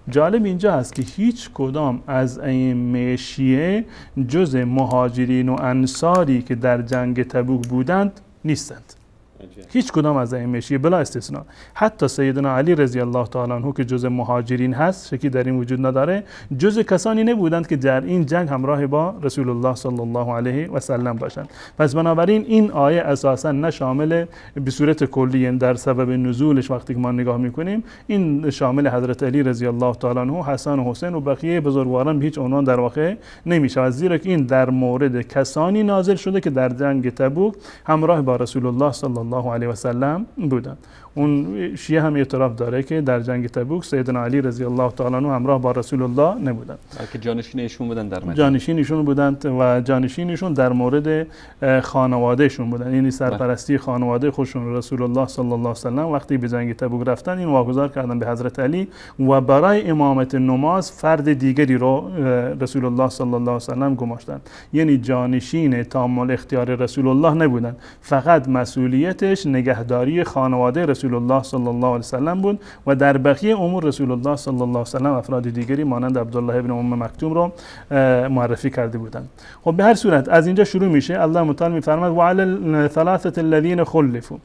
جالب اینجا هست که هیچ کدام از ائمه شیعه جز مهاجرین و انصاری که در جنگ تبوک بودند نیستند. هیچ کدام از ائمه شیعه بلا استثناء. حتی سیدنا علی رضی الله تعالی عنه که جز مهاجرین هست، شکی در این وجود نداره، جز کسانی نبودند که در این جنگ همراه با رسول الله صلی الله علیه و سلم باشند. پس بنابراین این آیه اساسا نه شامل به صورت کلی در سبب نزولش وقتی که ما نگاه میکنیم این شامل حضرت علی رضی الله تعالی عنه، حسن و حسین و بقیه بزرگواران به هیچ عنوان در واقع نمیشه، زیرا که این در مورد کسانی نازل شده که در جنگ تبوک همراه با رسول الله صلی الله علیه و سلم بودند. اون شیعه هم اعتراف داره که در جنگ تبوک سیدنا علی رضی الله تعالی عنه همراه با رسول الله نبودند، بلکه جانشین ایشون بودن در مدینه. جانشین ایشون بودند و جانشینشون در مورد خانوادهشون بودن، یعنی سرپرستی خانواده خودشون. رسول الله صلی الله علیه و سلم وقتی به جنگ تبوک رفتن این واگذار کردن به حضرت علی و برای امامت نماز فرد دیگری رو رسول الله صلی الله علیه و سلم گماشتن، یعنی جانشین تام الاختیار رسول الله نبودن، فقط مسئولیتش نگهداری خانواده رسول الله صلی الله علیه و سلم بود و در بقیه امور رسول الله صلی الله علیه و سلم افراد دیگری مانند عبدالله ابن ام مکتوم رو معرفی کرده بودند. خب به هر صورت از اینجا شروع میشه. الله متعال میفرماد و علی الثلاثه الذین خلفوا،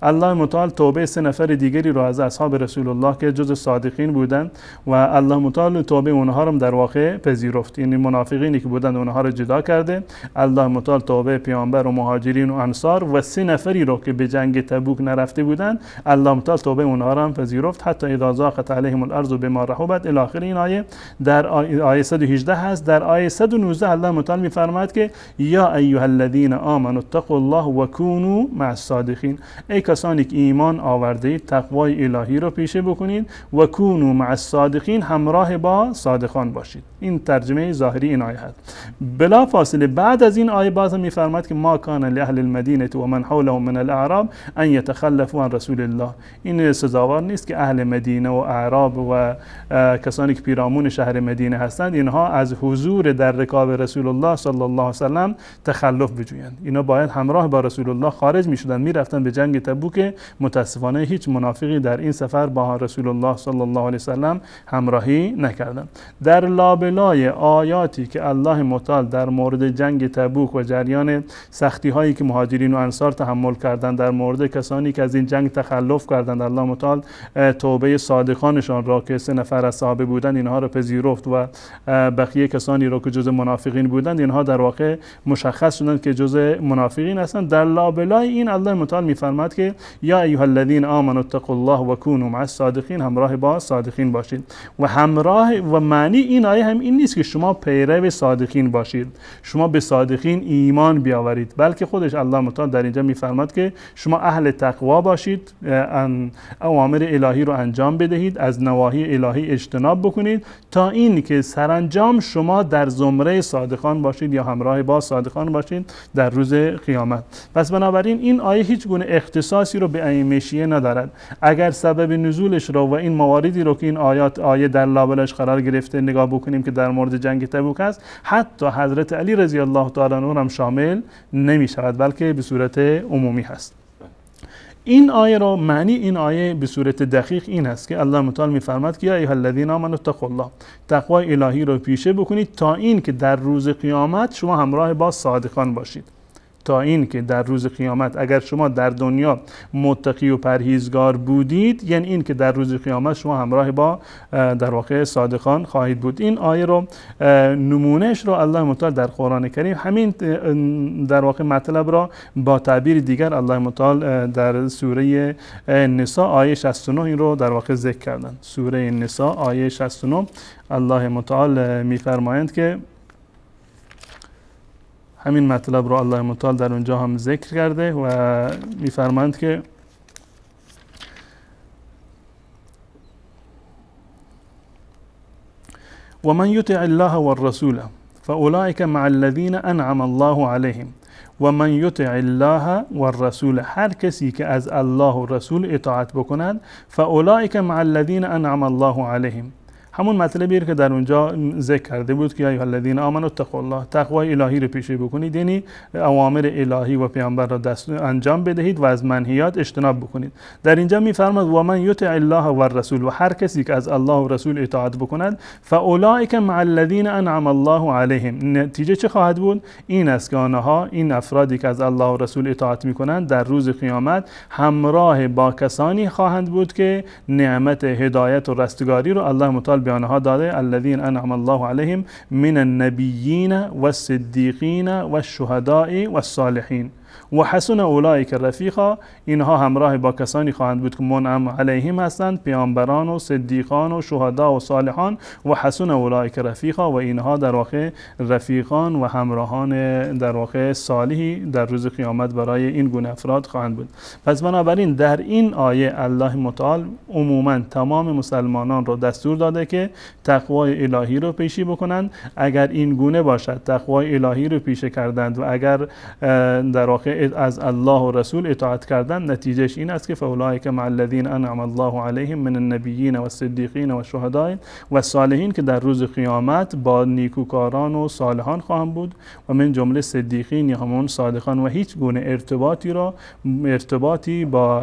الله متعال توبه 3 نفر دیگری رو از اصحاب رسول الله که جز صادقین بودند و الله متعال توبه اونها رو در واقع پذیرفت، یعنی منافقینی که بودند اونها رو جدا کرده. الله متعال توبه پیامبر و مهاجرین و انصار و 3 نفری رو که به جنگ تبوک نرفته بودند الله متعال توبه اونها رو هم پذیرفت. حتی اذا ضاقت علیهم الارض بما رحبت الی آخر این آیه در آیه 118 هست. در آیه 119 الله متعال میفرماید که یا ایها الذین آمنوا اتقوا الله و کونوا مع الصادقین، ای کسانی که ایمان آورده اید تقوای الهی رو پیشه بکنید و کونوا مع الصادقین، همراه با صادقان باشید. این ترجمه ظاهری این آیه هست. بلا فاصله بعد از این آیه باز میفرماید که ما کان لاهل المدینه و من حولهم من الاعراب ان یتخلفوا عن رسول الله، این سزاوار نیست که اهل مدینه و اعراب و کسانی که پیرامون شهر مدینه هستند اینها از حضور در رکاب رسول الله صلی الله علیه و سلم تخلف بجویند. اینا باید همراه با رسول الله خارج میشدن، میرفتن به جنگ تبوک. متاسفانه هیچ منافقی در این سفر با رسول الله صلی الله علیه و سلم همراهی نکردند. در لابلای آیاتی که الله متعال در مورد جنگ تبوک و جریان سختی هایی که مهاجرین و انصار تحمل کردند، در مورد کسانی که از این جنگ تخلف کردند، الله متعال توبه صادقانشان را که 3 نفر از صحابه بودند اینها را پذیرفت و بقیه کسانی را که جزء منافقین بودند اینها در واقع مشخص شدند که جزء منافقین هستند. در لابلای این الله متعال میفرماید که یا ایها الذین آمنوا اتقوا الله و کونوا مع الصادقین، همراه با صادقین باشید. و همراه و معنی این آیه هم این نیست که شما پیرو صادقین باشید، شما به صادقین ایمان بیاورید، بلکه خودش الله متعال در اینجا میفرماد که شما اهل تقوا باشید، اوامر الهی رو انجام بدهید، از نواهی الهی اجتناب بکنید تا این که سرانجام شما در زمره صادقان باشید یا همراه با صادقان باشید در روز قیامت. پس بنابراین این آیه هیچ گونه اختصاصی رو به ائمه شیعه ندارد. اگر سبب نزولش رو و این مواردی رو که این آیه در لابلش قرار گرفته نگاه بکنیم که در مورد جنگ تبوک است، حتی حضرت علی رضی الله تعالی عنه هم شامل نمی شود، بلکه به صورت عمومی هست. این آیه رو معنی این آیه به صورت دقیق این است که الله متعال می‌فرماید که یا ایها الذین آمنوا اتقوا الله، تقوای الهی رو پیشه بکنید تا این که در روز قیامت شما همراه با صادقان باشید. تا این که در روز قیامت اگر شما در دنیا متقی و پرهیزگار بودید، یعنی این که در روز قیامت شما همراه با در واقع صادقان خواهید بود. این آیه رو نمونهش رو الله متعال در قرآن کریم همین در واقع مطلب را با تعبیر دیگر الله متعال در سوره نساء آیه 69 این رو در واقع ذکر کردن. سوره نساء آیه 69 الله متعال میفرمایند که همین مطلب رو الله متعال در اونجا هم ذکر کرده و میفرمایند که و من یطع الله والرسول فاولئک مع الذین انعم الله علیهم و من یطع الله والرسول، هر کسی که از الله و رسول اطاعت بکند فاولئک مع الذین انعم الله علیهم، همون مطلبی که در اونجا ذکر کرده بود که یا ایها الذین آمنوا اتقوا الله، تقوای الهی رو پیشه بکنید، یعنی اوامر الهی و پیامبر را انجام بدهید و از منهیات اجتناب بکنید. در اینجا میفرماد و من یطع الله و الرسول، و هر کسی که از الله و رسول اطاعت بکند فاولئک مع الذین انعم الله علیهم، نتیجه چه خواهد بود؟ این است که آنها، این افرادی که از الله و رسول اطاعت میکنند در روز قیامت همراه با کسانی خواهند بود که نعمت هدایت و رستگاری رو الله متعال به آنها داده. الذین انعم الله علیهم من النبیین و الصدیقین و الشهداء و الصالحین، و حسن اولئک رفیقا، اینها همراه با کسانی خواهند بود که منعم علیهم هستند، پیامبران و صدیقان و شهدا و صالحان. و حسن اولئک رفیقا، و اینها در واقع رفیقان و همراهان در واقع صالحی در روز قیامت برای این گونه افراد خواهند بود. پس بنابراین در این آیه الله متعال عموما تمام مسلمانان رو دستور داده که تقوای الهی رو پیشی بکنند. اگر این گونه باشد، تقوای الهی رو پیشه کردند و اگر در واقع از الله و رسول اطاعت کردند، نتیجهش این است که فاولئک مع الذین انعم الله علیهم من النبیین و الصدیقین و الشهداء و الصالحین، که در روز قیامت با نیکوکاران و صالحان خواهند بود و من جمله صدیقین یا همون صادقان، و هیچ گونه ارتباطی با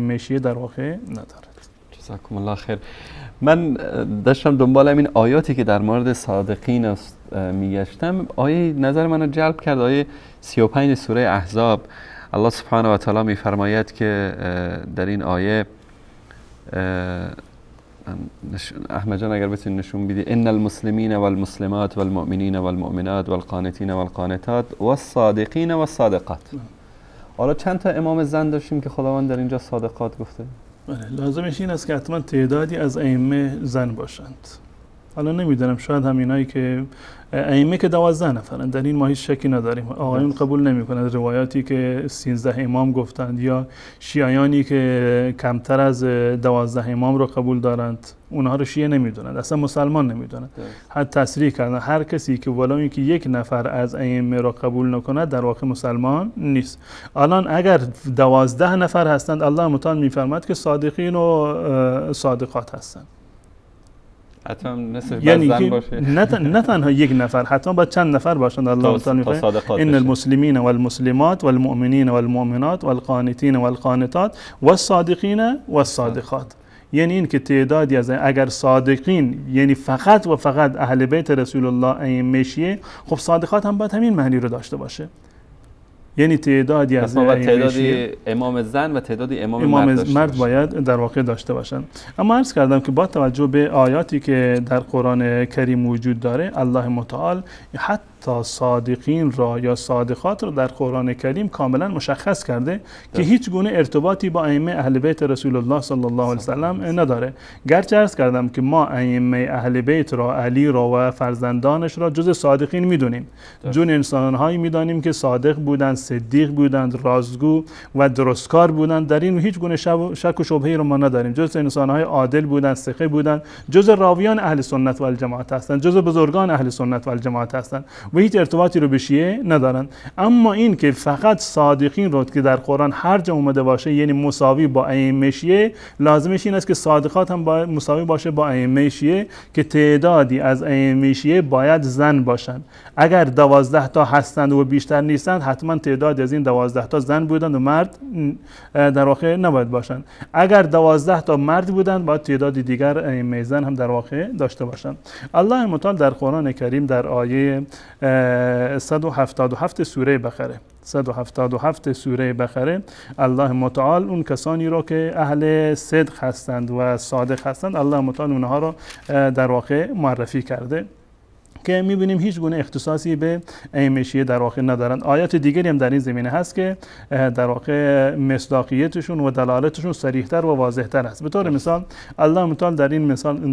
مشیه در واقع ندارد. جزاکم الله خیر. من داشتم دنبال این آیاتی که در مورد صادقین میگشتم، آیه نظر من رو جلب کرد. آیه 35 سوره احزاب، الله سبحانه و تعالی میفرماید که در این آیه، احمد جان اگر بتونی نشون بدی، ان المسلمین والمسلمات والمؤمنین والمؤمنات والقانتین والقانتات والصادقین والصادقات. حالا چند تا امام زن داشتیم که خداوند در اینجا صادقات گفته؟ لازمش این است که حتما تعدادی از ائمه زن باشند. حالا نمیدونم، شاید همینایی که ائمه که 12 نفرن، در این ما هیچ شکی نداریم. آقایون قبول نمی‌کنند روایاتی که 13 امام گفتند، یا شیعیانی که کمتر از 12 امام رو قبول دارند، اونها رو شیعه نمیدونند، اصلا مسلمان نمیدونند. حتی تصریح کردن هر کسی که ولو اینکه یک نفر از ائمه رو قبول نکند در واقع مسلمان نیست. الان اگر 12 نفر هستند، الله متعال میفرماید که صادقین و صادقات هستند. حتما یعنی نه تنها یک نفر، حتما باید چند نفر باشند. الله تعالی میفرماید ان المسلمین والمسلمات والمؤمنین والمؤمنات والقانتین والقانتات والصادقین والصادقات. یعنی این که تعدادی از اگر صادقین یعنی فقط و فقط اهل بیت رسول الله ائمه شیعه، خب صادقات هم باید همین معنی رو داشته باشه. یعنی تعدادی از تعدادی امام زن و تعدادی امام مرد باید در واقع داشته باشن. اما عرض کردم که با توجه به آیاتی که در قرآن کریم وجود داره، الله متعال حتی صادقین را یا صادقات را در قرآن کریم کاملا مشخص کرده که هیچ گونه ارتباطی با ائمه اهل بیت رسول الله صلی الله علیه و سلم نداره. گرچه عرض کردم که ما ائمه اهل بیت را، علی را و فرزندانش را جز صادقین میدونیم، جون انسان‌هایی میدانیم که صادق بودند، صدیق بودند، رازگو و درستکار بودند. در این هیچ گونه شک و شبهه‌ای رو ما نداریم. جز انسان‌های عادل بودند، ثقه بودند، جز راویان اهل سنت و الجماعت هستند، جز بزرگان اهل سنت و الجماعت هستند و هیچ ارتباطی رو به شیعه ندارند. اما این که فقط صادقین رو که در قرآن هر جا اومده باشه یعنی مساوی با ائمه شیعه، لازمش این است که صادقات هم باید مساوی باشه با ائمه شیعه، که تعدادی از ائمه شیعه باید زن باشند. اگر 12 تا هستند و بیشتر نیستند، حتما تعدادی از این 12 تا زن بودند و مرد در واقع نباید باشند. اگر 12 تا مرد بودند، باید تعدادی دیگر ائمه زن هم در واقع داشته باشند. الله متعال در قرآن کریم در آیه 177 سوره بقره، 177 سوره بقره، الله متعال اون کسانی رو که اهل صدق هستند و صادق هستند، الله متعال اونها رو در واقع معرفی کرده که می‌بینیم هیچ گونه اختصاصی به ائمه شیعه در واقع ندارند. آیات دیگری هم در این زمینه هست که در واقع مصداقیتشون و دلالتشون صریح‌تر و واضح‌تر است. به طور مثال الله متعال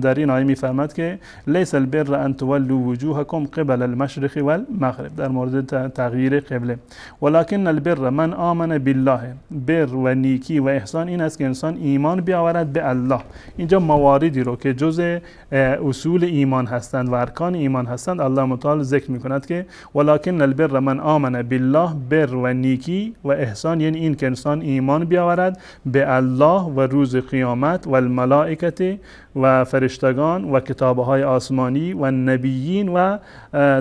در این آیه می‌فرماید که لیس البر ان تولوا وجوهکم قبل المشرق والمغرب، در مورد تغییر قبله، ولکن البر من آمن بالله، بر و نیکی و احسان این است که انسان ایمان بیاورد به الله. اینجا مواردی رو که جزء اصول ایمان هستند و ارکان ایمان هستند الله متعال ذکر می‌کند که ولکن البر من آمن بالله، بر و نیکی و احسان یعنی این که انسان ایمان بیاورد به الله و روز قیامت و الملائکه و فرشتگان و کتاب‌های آسمانی و نبیین و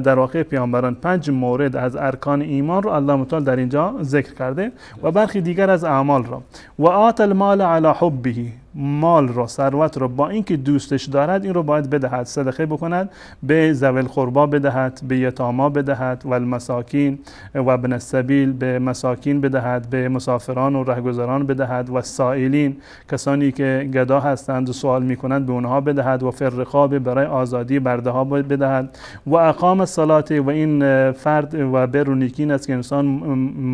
در واقع پیامبران. 5 مورد از ارکان ایمان رو الله متعال در اینجا ذکر کرده و برخی دیگر از اعمال را. و آت المال علی حبه، مال را، ثروت را با اینکه دوستش دارد این رو باید بدهد، صدقه بکند، به ذوی القربا بدهد، به یتاما بدهد و المساکین و ابن السبیل، به مساکین بدهد، به مسافران و رهگذران بدهد و سائلین، کسانی که گدا هستند و سوال میکنند به اونها بدهد و فرقاب، برای آزادی برده ها بدهد و اقام الصلاه، و این فرد و بر و نیکی است که انسان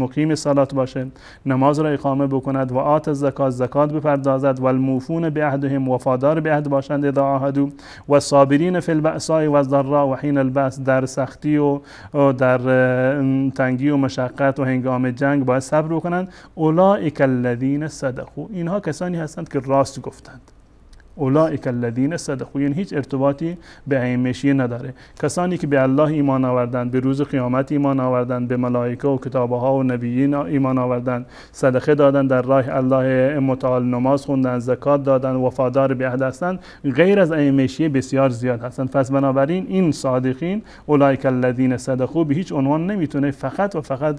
مقیم صلات باشه، نماز را اقامه بکند و آت الزکات، زکات بپردازد و الموفون بعهدهم، وفادار به عهد باشند اذا عاهدوا و صابرین فی البأساء و الضراء و حین البأس، در سختی و در تنگی و مشقت و هنگام جنگ باید صبر بکنند. اولئک الذین صدقوا، اینها کسانی هستند که راست گفتند. اولئک الذین صدقوا، یعنی هیچ ارتباطی به ائمه نداره. کسانی که به الله ایمان آوردند، به روز قیامت ایمان آوردند، به ملائکه و کتابها و نبیین ایمان آوردند، صدقه دادند در راه الله متعال، نماز خوندند، زکات دادند، وفادار به عهد هستند، غیر از ائمه بسیار زیاد هستند. پس بنابراین این صادقین، اولئک الذین صدقوا، به هیچ عنوان نمیتونه فقط و فقط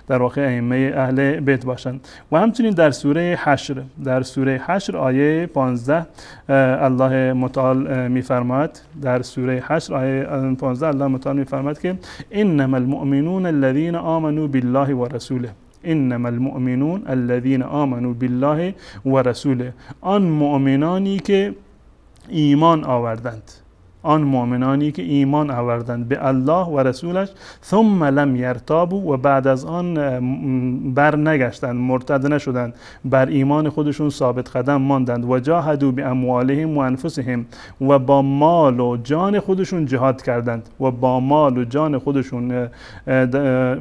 در واقع ائمه اهل بیت باشند. و همچنین در سوره حشر، در سوره حشر آیه 15 الله متعال میفرماید، در سوره حشر آیه 15 الله متعال میفرماید که انما المؤمنون الذين آمنوا بالله و رسوله، انما المؤمنون الذين آمنوا بالله و رسوله، آن مؤمنانی که ایمان آوردند، آن مؤمنانی که ایمان آوردند به الله و رسولش، ثم لم یرتابوا، و بعد از آن بر نگشتند، مرتد نشدند، بر ایمان خودشون ثابت قدم ماندند، و جاهدوا باموالهم و انفسهم، و با مال و جان خودشون جهاد کردند، و با مال و جان خودشون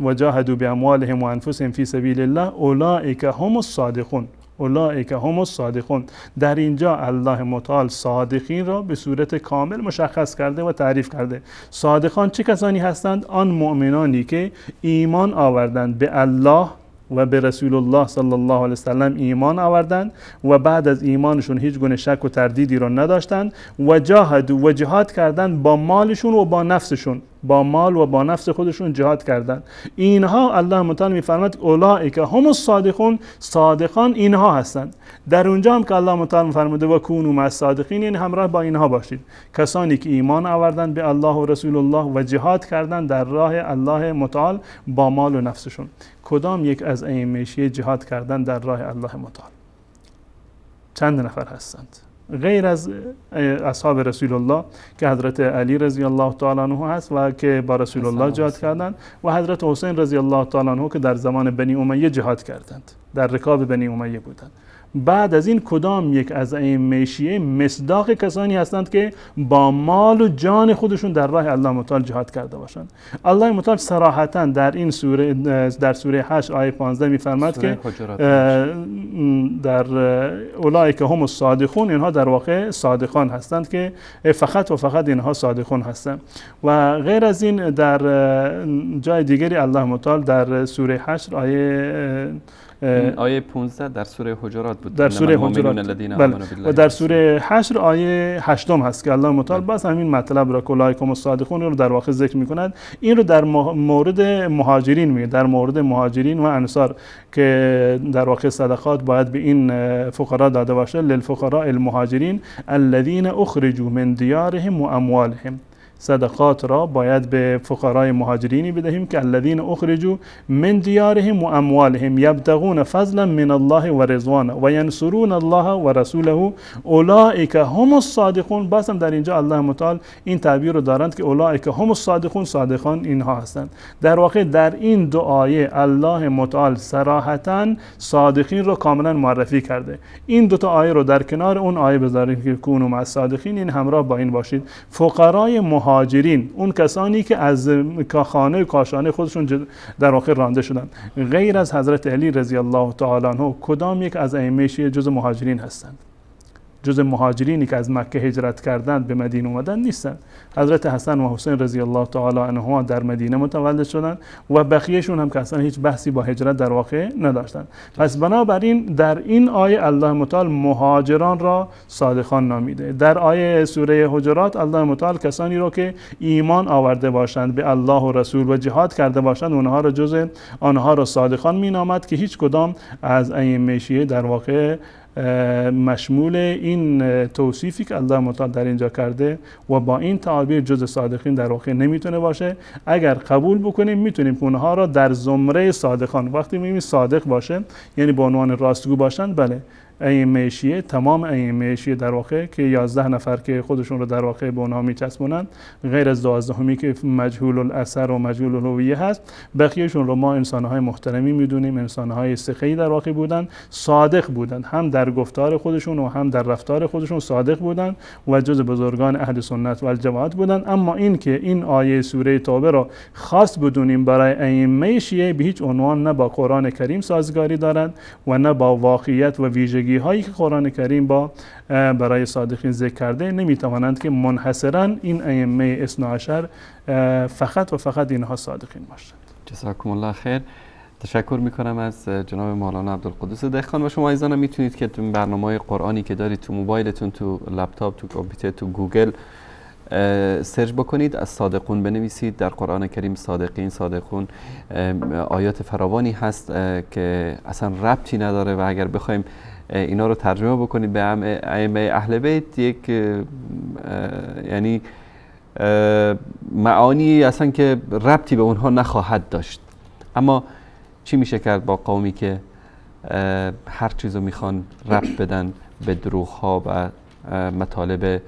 و جاهدوا باموالهم و انفسهم فی سبیل الله، اولئک هم الصادقون، اولئک هم الصادقون. در اینجا الله متعال صادقین را به صورت کامل مشخص کرده و تعریف کرده. صادقان چه کسانی هستند؟ آن مؤمنانی که ایمان آوردند به الله و به رسول الله صلی الله علیه وسلم ایمان آوردند و بعد از ایمانشون هیچ گونه شک و تردیدی را نداشتند و جاهدوا، و جهاد کردند با مالشون و با نفسشون، با مال و با نفس خودشون جهاد کردند. اینها الله متعال میفرماید اولئک هم الصادقون، صادقان اینها هستند. در اونجا هم که الله متعال فرموده و کونوا مع الصادقین، یعنی همراه با اینها باشید، کسانی که ایمان آوردند به الله و رسول الله و جهاد کردند در راه الله متعال با مال و نفسشون. کدام یک از ائمه شیعه جهاد کردن در راه الله متعال؟ چند نفر هستند؟ غیر از اصحاب رسول الله که حضرت علی رضی الله تعالی عنه هست و که با رسول الله جهاد کردند، و حضرت حسین رضی الله تعالی عنه که در زمان بنی امیه جهاد کردند، در رکاب بنی امیه بودند. بعد از این کدام یک از ائمه شیعه مصداق کسانی هستند که با مال و جان خودشون در راه الله متعال جهاد کرده باشند؟ الله متعال صراحتا در این سوره، در سوره 8 آیه 15 میفرماید که در اولئک هم الصادقون، اینها در واقع صادقان هستند که فقط و فقط اینها صادقون هستند. و غیر از این در جای دیگری الله متعال در سوره 8 آیه 15 در سوره حجرات بود، در سوره حجرات، و در سوره حشر آیه 8 هست که الله متعال باز همین مطلب را اولئک هم الصادقون رو در واقع ذکر می‌کند. این رو در مورد مهاجرین میگه، در مورد مهاجرین و انصار که در واقع صدقات باید به این فقرا داده باشه، للفقراء المهاجرین الذين اخرجوا من دیارهم و اموالهم. صدقات را باید به فقرای مهاجرینی بدهیم که الذین اخرجوا من دیارهم و اموالهم یبتغون فضلا من الله و رضوانا و ینصرون الله و رسوله اولئک هم الصادقون. بازم در اینجا الله متعال این تعبیر رو دارند که اولئک هم الصادقون، صادقان اینها هستند. در واقع در این دو آیه الله متعال صراحتاً صادقین رو کاملا معرفی کرده. این دو تا آیه رو در کنار اون آیه بذارید که کونوا مع الصادقین، این همراه با این باشید. فقرای مهاجرین، اون کسانی که از خانه و کاشانه خودشون در واقع رانده شدن، غیر از حضرت علی رضی الله تعالی عنه، کدام یک از ائمه شیعه جز مهاجرین هستند؟ جز مهاجرینی که از مکه هجرت کردند به مدینه اومدن نیستند. حضرت حسن و حسین رضی الله تعالی عنهما در مدینه متولد شدند و بقیهشون هم که اصلا هیچ بحثی با هجرت در واقع نداشتند. پس بنابراین در این آیه الله متعال مهاجران را صادقان نامیده. در آیه سوره حجرات الله متعال کسانی رو که ایمان آورده باشند به الله و رسول و جهاد کرده باشند اونها را جز آنها را صادقان مینامد که هیچ کدام از ائمه شیعه در واقع مشمول این توصیفی که الله متعال در اینجا کرده و با این تعابیر جز صادقین در واقع نمیتونه باشه. اگر قبول بکنیم میتونیم اونها را در زمره صادقان، وقتی میگیم صادق باشه یعنی به عنوان راستگو باشن، بله ائمه شیعه، تمام ائمه شیعه در واقع که 11 نفر که خودشون رو در واقع به اونها میچسبونن، غیر از 12می که مجهول الاثر و مجهول الهویه هست، بقیهشون رو ما انسانهای محترمی میدونیم، انسانهای ثقه‌ای در واقع بودن، صادق بودن، هم در گفتار خودشون و هم در رفتار خودشون صادق بودن و جز بزرگان اهل سنت و الجماعت بودن. اما این که این آیه سوره توبه رو خاص بدونیم برای ائمه شیعه، به هیچ عنوان نه با قرآن کریم سازگاری دارند و نه با واقعیت و ویژگی هایی که قرآن کریم با برای صادقین ذکر کرده، نمیتوانند که منحصرا این ائمه اثنا عشر فقط و فقط اینها صادقین باشند. جزاکم الله خیر. تشکر میکنم از جناب مولانا عبدالقدوس دهقان. و شما ایزان میتونید که تو برنامه‌های قرآنی که دارید تو موبایلتون، تو لپتاپ، تو کامپیوتر، تو گوگل سرچ بکنید، از صادقون بنویسید، در قرآن کریم صادقین، صادقون آیات فراوانی هست که اصلا ربطی نداره و اگر بخوایم اینا رو ترجمه بکنید به ائمه اهل بیت، یک یعنی معانی اصلا که ربطی به اونها نخواهد داشت. اما چی میشه کرد با قومی که هر چیزو میخوان ربط بدن به دروغ‌ها و مطالب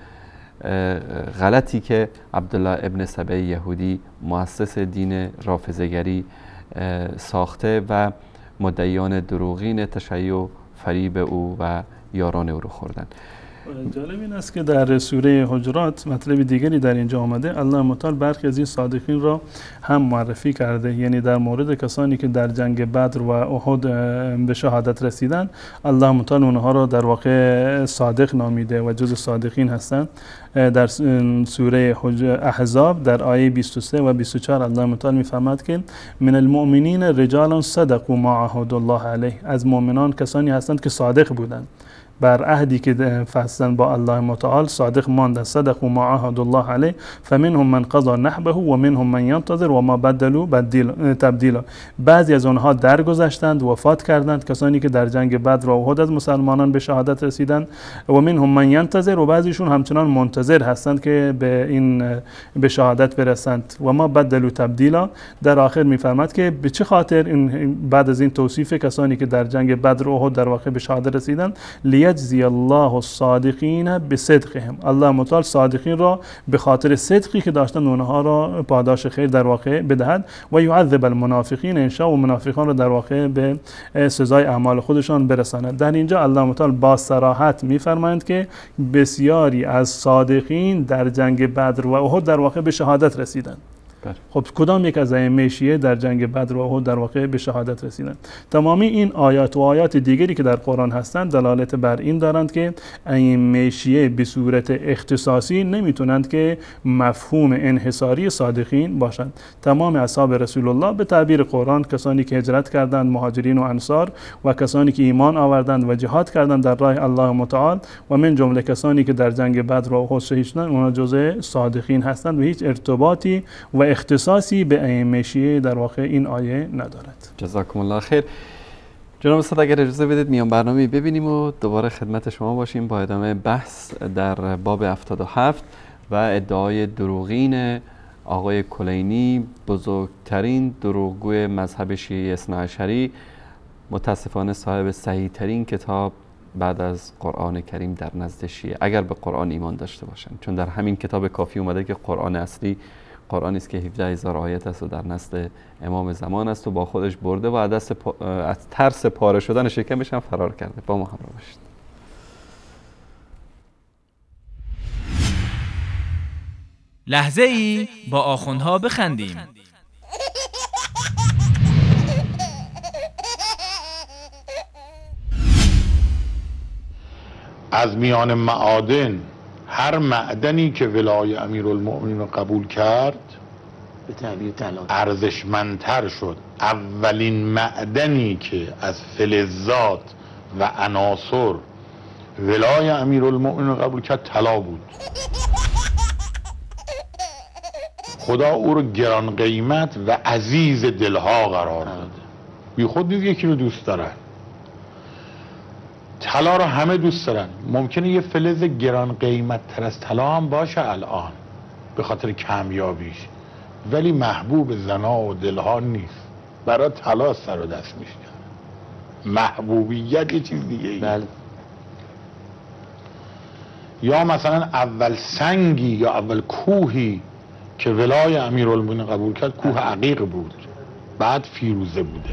غلطی که عبدالله ابن سبع یهودی مؤسس دین رافضه‌گری ساخته و مدعیان دروغین تشیع فریب او و یاران او رو خوردن. جالب این است که در سوره حجرات مطلب دیگری در اینجا آمده. الله متعال برخی از این صادقین را هم معرفی کرده، یعنی در مورد کسانی که در جنگ بدر و احد به شهادت رسیدن، الله متعال اونها را در واقع صادق نامیده و جز صادقین هستند. در سوره احزاب در آیه 23 و 24 الله متعال میفرماد که من المؤمنین رجال صدقوا ما عهد الله علیه، از مؤمنان کسانی هستند که صادق بودند بر عهدی که فستن با الله متعال، صادق ماندن. صدقوا ما عهد الله علیه فمنهم من قضى نحبه و منهم من ينتظر و ما بدلوا تبدیلا. بعضی از آنها درگذشتند، وفات کردند، کسانی که در جنگ بدر و احد از مسلمانان به شهادت رسیدند، و منهم من ينتظر، و بعضیشون همچنان منتظر هستند که به شهادت برسند. و ما بدلوا تبدیلا. در آخر میفرماد که به چه خاطر این بعد از این توصیف کسانی که در جنگ بدر و احد در واقع به شهادت رسیدند، لیجزی الله الصادقین بصدقهم، الله متعال صادقین را به خاطر صدقی که داشتن اونها را پاداش خیر در واقع بدهد، و یعذب المنافقین انشاء، و منافقان را در واقع به سزای اعمال خودشان برساند. در اینجا الله متعال با صراحت میفرمایند که بسیاری از صادقین در جنگ بدر و احد در واقع به شهادت رسیدند. خب کدام یک از ائمه شیعه در جنگ بدر و احد در واقع به شهادت رسیدند؟ تمامی این آیات و آیات دیگری که در قرآن هستند دلالت بر این دارند که ائمه شیعه به صورت اختصاصی نمیتونند که مفهوم انحصاری صادقین باشند. تمام اصحاب رسول الله به تعبیر قرآن کسانی که هجرت کردند، مهاجرین و انصار، و کسانی که ایمان آوردند و جهاد کردند در راه الله متعال، و من جمله کسانی که در جنگ بدر و احد شهید شدند، اونها جزء صادقین هستند و هیچ ارتباطی و اختصاصی به ائمه شیعه در واقع این آیه ندارد. جزاکم الله خیر. جناب استاد اگر اجازه بدید میان برنامه ببینیم و دوباره خدمت شما باشیم با ادامه بحث در باب 77 و ادعای دروغین آقای کلینی، بزرگترین دروغگوی مذهب شیعه اثناعشری، متاسفانه صاحب صحیح ترین کتاب بعد از قرآن کریم در نزد شیعه، اگر به قرآن ایمان داشته باشند. چون در همین کتاب کافی اومده که قرآن اصلی قرآنی است که 17000 آیت است و در نزد امام زمان است و با خودش برده و از ترس پاره شدن شکمش هم فرار کرده. با ما همراه باشید. لحظه ای با آخوندها بخندیم. از میان معادن هر معدنی که ولای امیرالمؤمنین رو قبول کرد به تعبیر طلا ارزشمندتر شد. اولین معدنی که از فلزات و عناصر ولای امیرالمؤمنین رو قبول کرد طلا بود. خدا او رو گران قیمت و عزیز دلها قرار داده. بی خود نیست یکی رو دوست دارن. طلا رو همه دوست دارن. ممکنه یه فلز گران قیمت تر از طلا هم باشه الان به خاطر کمیابیش، ولی محبوب زنا و دلها نیست. برای طلا سر و دست میشه. محبوبیت یه چیز دیگه ای. بله. یا مثلا اول سنگی یا اول کوهی که ولای امیرالمومنین قبول کرد کوه عقیق بود، بعد فیروزه بوده.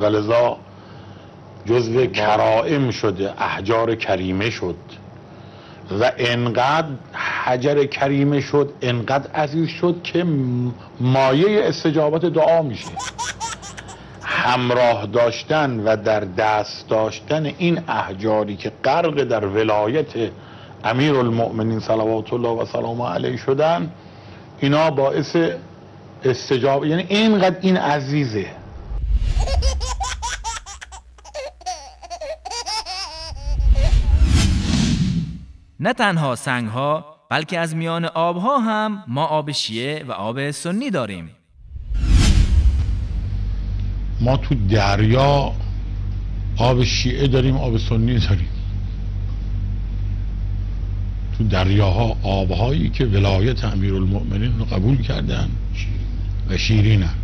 ولذا جزو کرائم شده، احجار کریمه شد و انقدر حجر کریمه شد، انقدر عزیز شد که مایه استجابت دعا میشه. همراه داشتن و در دست داشتن این احجاری که غرق در ولایت امیرالمؤمنین صلوات الله و سلامه علیه شدن، اینا باعث استجابت، یعنی اینقدر این عزیزه. نه تنها سنگ‌ها بلکه از میان آب‌ها هم ما آب شیعه و آب سنی داریم. ما تو دریا آب شیعه داریم، آب سنی داریم. تو دریاها آبهایی که ولایت امیرالمؤمنین رو قبول کردن و شیرینن،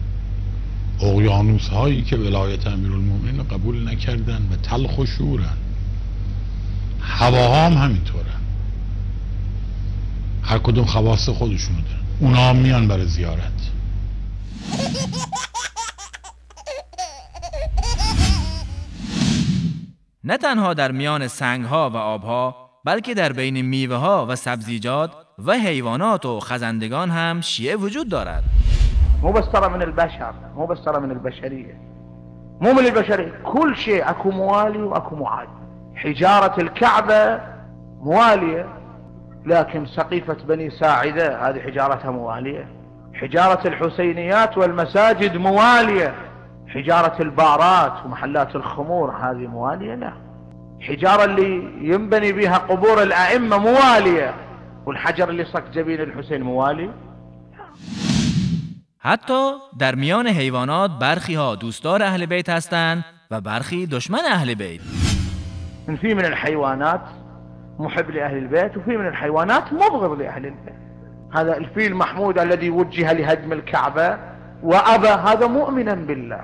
اقیانوس هایی که ولایت امیرالمؤمنین رو قبول نکردن و تلخ و شورن. هواها هم همینطورن، هر کدوم خواص خودشونو دارن. اونا هم میان برای زیارت. نه تنها در میان سنگ‌ها و آب‌ها بلکه در بین میوه‌ها و سبزیجات و حیوانات و خزندگان هم شیعه وجود دارد. مو بس ترى من البشر، مو بس ترى من البشرية، مو من البشرية، كل شيء اكو موالي واكو معادي. حجارة الكعبة موالية، لكن سقيفة بني ساعدة هذه حجارتها موالية. حجارة الحسينيات والمساجد موالية. حجارة البارات ومحلات الخمور هذه موالية؟ لا. حجارة اللي ينبني بها قبور الأئمة موالية، والحجر اللي صك جبين الحسين موالي؟ حتی در میان حیوانات برخی ها دوستدار اهل بیت هستند و برخی دشمن اهل بیت. في من الحيوانات محب لأهل البيت وفي من الحيوانات مبغض لأهل البيت. هذا الفيل محمود الذي وجه لهدم الكعبة وأبى، هذا مؤمنا بالله،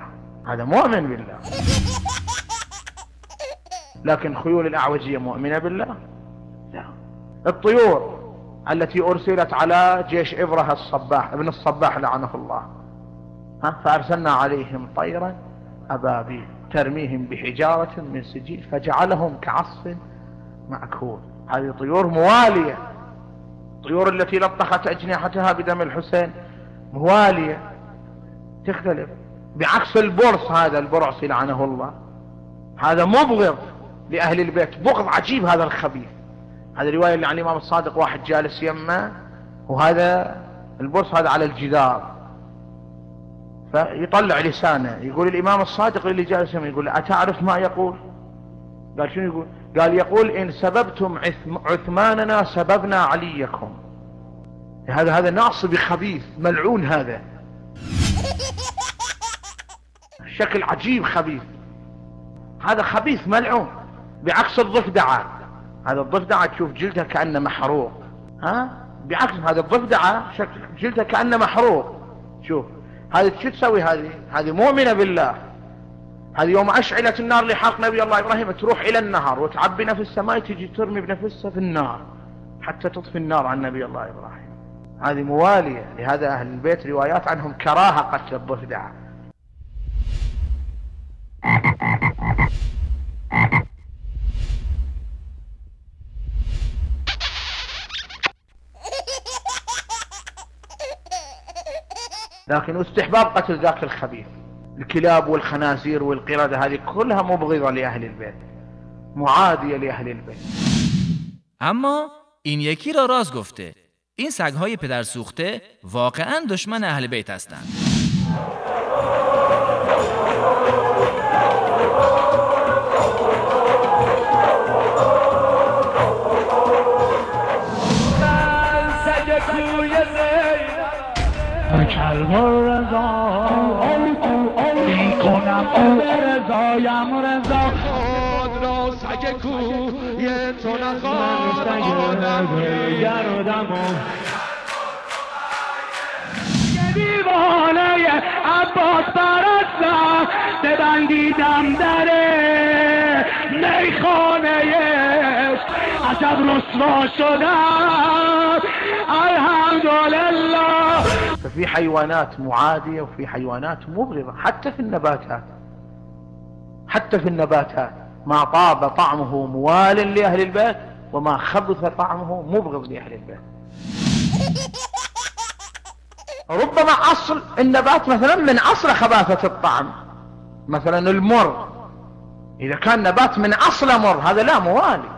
هذا مؤمن بالله. لكن خيول الأعوجية مؤمنة بالله؟ لا. الطيور التي أرسلت على جيش إبرهة الصباح ابن الصباح لعنه الله، فأرسلنا عليهم طيرا أبابيل ترميهم بحجارة من سجيل فجعلهم كعصف مأكول. هذه طيور موالية. الطيور التي لطخت أجنحتها بدم الحسين موالية، تختلف. بعكس البرص، هذا البرعصي لعنه الله، هذا مبغض لأهل البيت، بغض عجيب. هذا الخبيث، هذه رواية اللي عن الإمام الصادق، واحد جالس يمه وهذا البرص هذا على الجدار، فيطلع لسانه يقول الإمام الصادق اللي جالس يمه، يقول أتعرف ما يقول؟ قال شنو يقول؟ قال يقول إن سببتم عثماننا سببنا عليكم. هذا ناصبي خبيث ملعون، هذا شكل عجيب خبيث، هذا خبيث ملعون. بعكس الضفدعة، هذا الضفدعة تشوف جلدها كأنه محروق، بعكس هذا الضفدعة شكل جلدها كأنه محروق. شوف هذه شو تسوي؟ هذه مؤمنة بالله. هذه يوم أشعلت النار لحرق نبي الله إبراهيم تروح إلى النهر وتعبي نفس السماء، تجي ترمي بنفسها في النار حتى تطفي النار عن نبي الله إبراهيم. هذه موالية. لهذا أهل البيت روايات عنهم كراهة قتل الضفدعة. لكن استحباب قتل ذاك الخبيث. الكلاب والخنازير والقردة هذه كلها مبغضة لأهل البيت، معادية لأهل البيت. اما این یکی را راست گفته، این سگ‌های پدر سوخته واقعاً دشمن اهل بیت هستند. کلمه رضا می کند رضایم رضایم رضا خود را سگ کوی تو نخواهم گردم دیوانه عباس پرستم ببندیدم در میخانه عجب رسوا شدم الحمدلله. ففي حيوانات معادية وفي حيوانات مبغضة حتى في النباتات، حتى في النباتات ما طاب طعمه موال لأهل البيت وما خبث طعمه مبغض لأهل البيت. ربما أصل النبات مثلا من أصل خباثة الطعم، مثلا المر إذا كان نبات من أصل مر هذا لا موالي،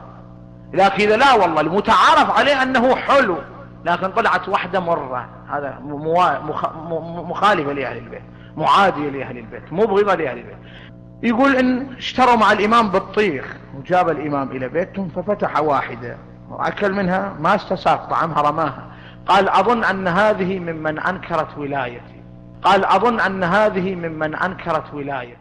لكن إذا لا والله المتعارف عليه أنه حلو لكن طلعت واحدة مرة هذا مخالفة لأهل البيت، معادية لأهل البيت، مبغضة لأهل البيت. يقول إن اشتروا مع الإمام بطيخ وجاب الإمام إلى بيتهم ففتح واحدة وأكل منها ما استساق طعمها رماها، قال أظن أن هذه ممن أنكرت ولايتي، قال أظن أن هذه ممن أنكرت ولايتي.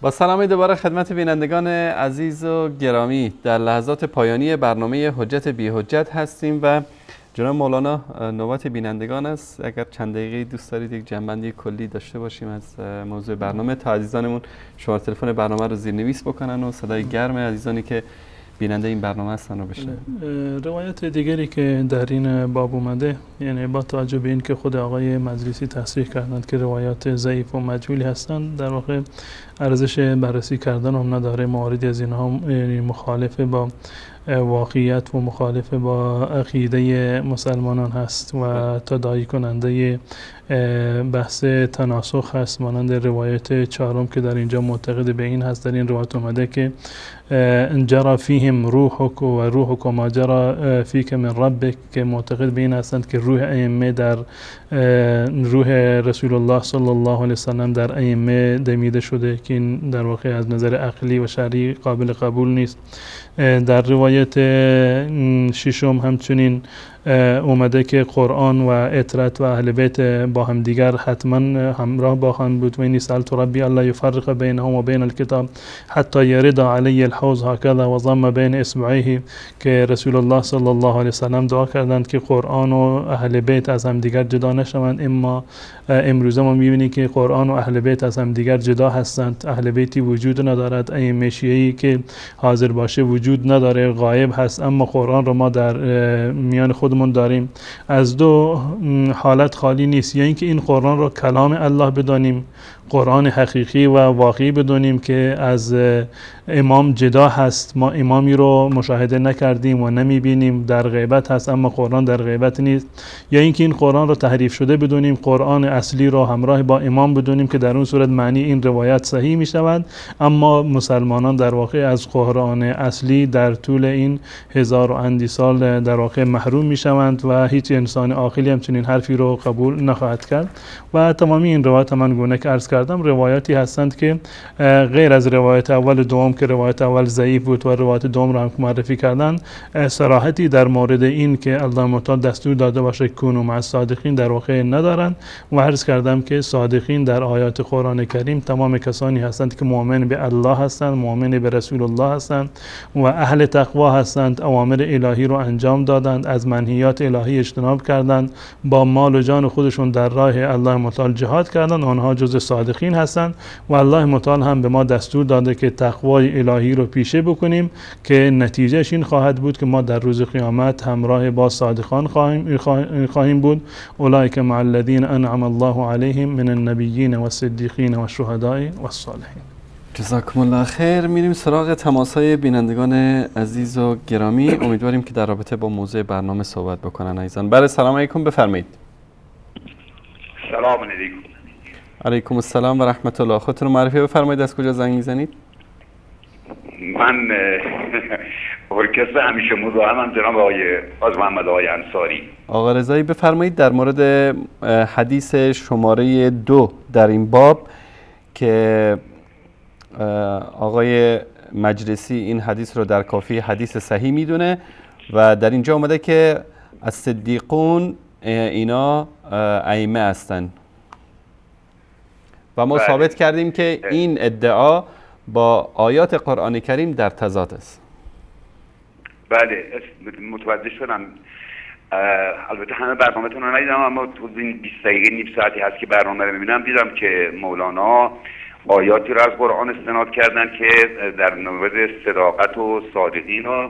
با سلامی دوباره خدمت بینندگان عزیز و گرامی، در لحظات پایانی برنامه حجت بی حجت هستیم و جناب مولانا نوبت بینندگان است. اگر چند دقیقه دوست دارید یک جنبندی کلی داشته باشیم از موضوع برنامه تا عزیزانمون شماره تلفن برنامه رو زیرنویس بکنن و صدای گرم عزیزانی که بیننده این برنامه هستن رو بشنویم. روایت دیگری که در این باب اومده، یعنی با توجه به این که خود آقای مجلسی تصریح کردند که روایات ضعیف و مجهولی هستند، در واقع ارزش بررسی کردن هم نداره. مواردی از اینها مخالف با واقعیت و مخالف با عقیده مسلمانان هست و تداعی کننده بحث تناسخ هست، مانند روایت چهارم که در اینجا معتقد به این هست. در این روایت اومده که جرى فیهم روحک و روحک ما جرى فیک من ربک، که معتقد به این هستند که روح ائمه در روح رسول الله صلی الله علیه وسلم در ائمه دمیده شده، که این در واقع از نظر عقلی و شرعی قابل قبول نیست. در روایت ششم همچنین اومده که قرآن و اطرت و اهل بیت با هم دیگر حتما همراه با هم بود. و اینی سألت ربی الله یفرق بینهم و بین الکتاب حتی یرد علی الحوض هکذا و ضم بین اصبعیه، که رسول الله صلی الله علیه وسلم دعا کردند که قرآن و اهل بیت از هم دیگر جدا نشوند. اما امروزه ما میبینیم که قرآن و اهل بیت از هم دیگر جدا هستند. اهل بیتی وجود ندارد، ائمه شیعی که حاضر باشه وجود نداره، غایب هست. اما قرآن رو ما در میان خودمون داریم. از دو حالت خالی نیست، یا اینکه این قرآن رو کلام الله بدانیم، قرآن حقیقی و واقعی بدونیم که از امام جدا هست، ما امامی رو مشاهده نکردیم و نمیبینیم، در غیبت هست اما قرآن در غیبت نیست. یا اینکه این قرآن رو تحریف شده بدونیم، قرآن اصلی رو همراه با امام بدونیم که در اون صورت معنی این روایت صحیح می شود، اما مسلمانان در واقع از قرآن اصلی در طول این 1000 و اندی سال در واقع محروم می شوند و هیچ انسان عاقلی همچنین حرفی رو قبول نخواهد کرد. و تمامی این روایت من گونه که عرض کردم روایاتی هستند که غیر از روایت اول و دوم که روایت اول ضعیف بود و روایت دوم را هم معرفی کردن، صراحتی در مورد این که الله متعال دستور داده باشه کونوا مع الصادقین در واقع ندارند. و عرض کردم که صادقین در آیات قرآن کریم تمام کسانی هستند که مؤمن به الله هستند، مؤمن به رسول الله هستند و اهل تقوا هستند، اوامر الهی رو انجام دادند، از منهیات الهی اجتناب کردند، با مال و جان خودشون در راه الله متعال جهاد کردند، آنها جز صادقین هستند. و الله متعال هم به ما دستور داده که تقوای الهی رو پیشه بکنیم که نتیجهش این خواهد بود که ما در روز قیامت همراه با صادقان خواهیم بود. اولئک مع الذین انعم الله علیهم من النبیین و الصدیقین و الشهداء و الصالحین. جزاکم الله خیر. میریم سراغ تماس‌های بینندگان عزیز و گرامی. امیدواریم که در رابطه با موضوع برنامه صحبت بکنن عزیزان. بله سلام علیکم، بفرمایید. سلام علیکم. علیکم السلام و رحمت الله. خودتون معرفی بفرمایید، از کجا زنگ میزنید؟ من ارکستر همیشه مزاحمم جناب آقای محمد آقای انصاری. آقا رضایی بفرمایید در مورد حدیث شماره 2 در این باب که آقای مجلسی این حدیث رو در کافی حدیث صحیح میدونه و در اینجا اومده که از صدیقون اینا ائمه هستن و ما ثابت کردیم که این ادعا با آیات قرآن کریم در تضاد است. بله متوجه شدم. البته همه برنامه‌تون رو ندیدم، اما تو این 20 دقیقه نیم ساعتی هست که برنامه رو میبینم دیدم که مولانا آیاتی رو از قرآن استناد کردن که در مورد صداقت و صادقین و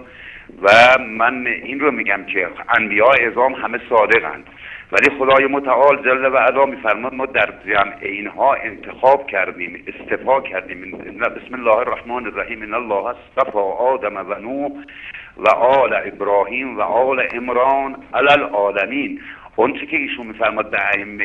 من این رو میگم که انبیاء اعظام همه صادقند، ولی خدای متعال جل و علا میفرماد ما در جمع اینها انتخاب کردیم، اصطفا کردیم. بسم الله الرحمن الرحیم ان الله اصطفى آدم و نوح و آل ابراهیم و آل عمران علی العالمین. اون چی که ایشون میفرماد به ائمه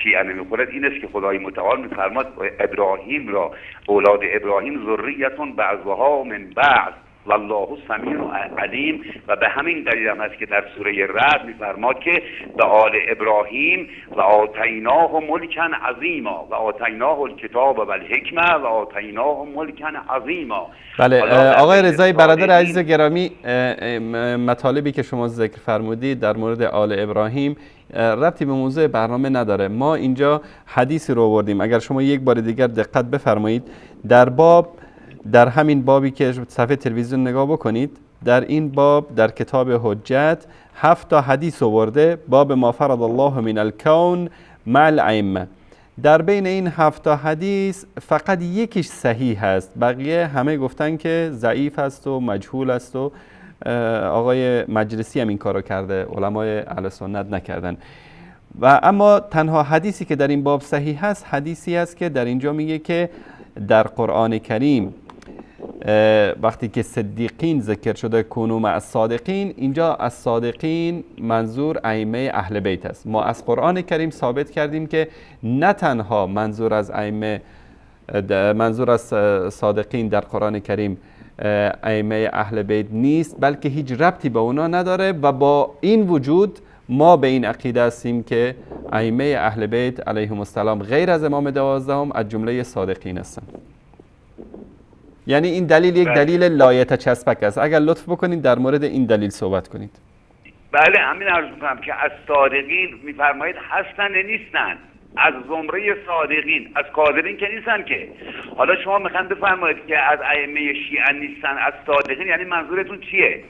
شیعه نمیخورد این است که خدای متعال میفرماد ابراهیم را، اولاد ابراهیم ذریتون بعضها من بعض والله سمیع علیم. و به همین دلیل هم هست که در سوره رعد میفرماد که به آل ابراهیم و آتیناه ملکا عظیما و آتیناه الکتاب و الحکمه و آتیناه ملکا عظیما. بله آقای رضایی برادر عزیز گرامی، مطالبی که شما ذکر فرمودید در مورد آل ابراهیم ربطی به موضوع برنامه نداره. ما اینجا حدیثی رو آوردیم، اگر شما یک بار دیگر دقت بفرمایید در همین بابی که صفحه تلویزیون نگاه بکنید، در این باب در کتاب حجت 7 تا حدیث آورده، باب ما فرض الله من الکون مع الائمه. در بین این 7 تا حدیث فقط یکیش صحیح هست، بقیه همه گفتن که ضعیف است و مجهول است و آقای مجلسی هم این کارو کرده، علمای اهل سنت نکردن. و اما تنها حدیثی که در این باب صحیح هست حدیثی است که در اینجا میگه که در قرآن کریم وقتی که صدیقین ذکر شده کونوا مع الصادقین، اینجا از صادقین منظور ائمه اهل بیت است. ما از قرآن کریم ثابت کردیم که نه تنها منظور از صادقین در قرآن کریم ائمه اهل بیت نیست، بلکه هیچ ربطی به اونا نداره و با این وجود ما به این عقیده هستیم که ائمه اهل بیت علیهم السلام غیر از امام 12 از جمله صادقین هستند. یعنی این دلیل یک دلیل لایتچسبک است. اگر لطف بکنید در مورد این دلیل صحبت کنید. بله، همین عرض می‌کنم که از صادقین می‌فرمایید هستن نیستن، از زمره صادقین، از کاذبین که نیستن که. حالا شما میخواین بفرمایید که از ائمه شیعه نیستن، از صادقین، یعنی منظورتون چیه؟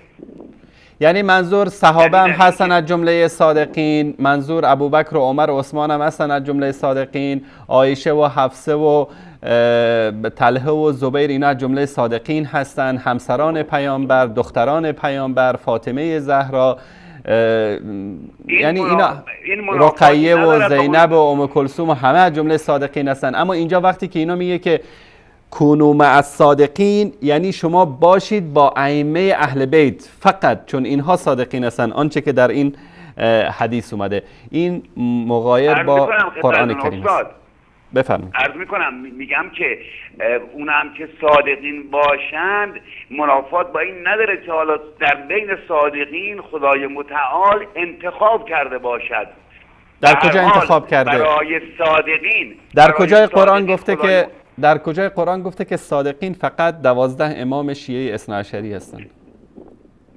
یعنی منظور صحابه هم هستن از جمله صادقین، منظور ابوبکر و عمر و عثمان هم هستن از جمله صادقین، عایشه و حفصه و طلحه و زبیر اینا از جمله صادقین هستن، همسران پیامبر، دختران پیامبر، فاطمه زهرا، یعنی اینا رقیه و زینب و ام کلثوم و همه از جمله صادقین هستن. اما اینجا وقتی که اینا میگه که کونوا مع الصادقین، یعنی شما باشید با ائمه اهل بیت فقط، چون اینها صادقین هستن، آنچه که در این حدیث اومده. این مغایر با قرآن کریم است. بفرمایید. عرض میکنم، میگم که اونم که صادقین باشند منافات با این نداره که حالا در بین صادقین خدای متعال انتخاب کرده باشد. در کجا انتخاب کرده؟ برای صادقین. در کجای قرآن گفته که در کجای قرآن گفته که صادقین فقط 12 امام شیعه اثنا عشری هستند؟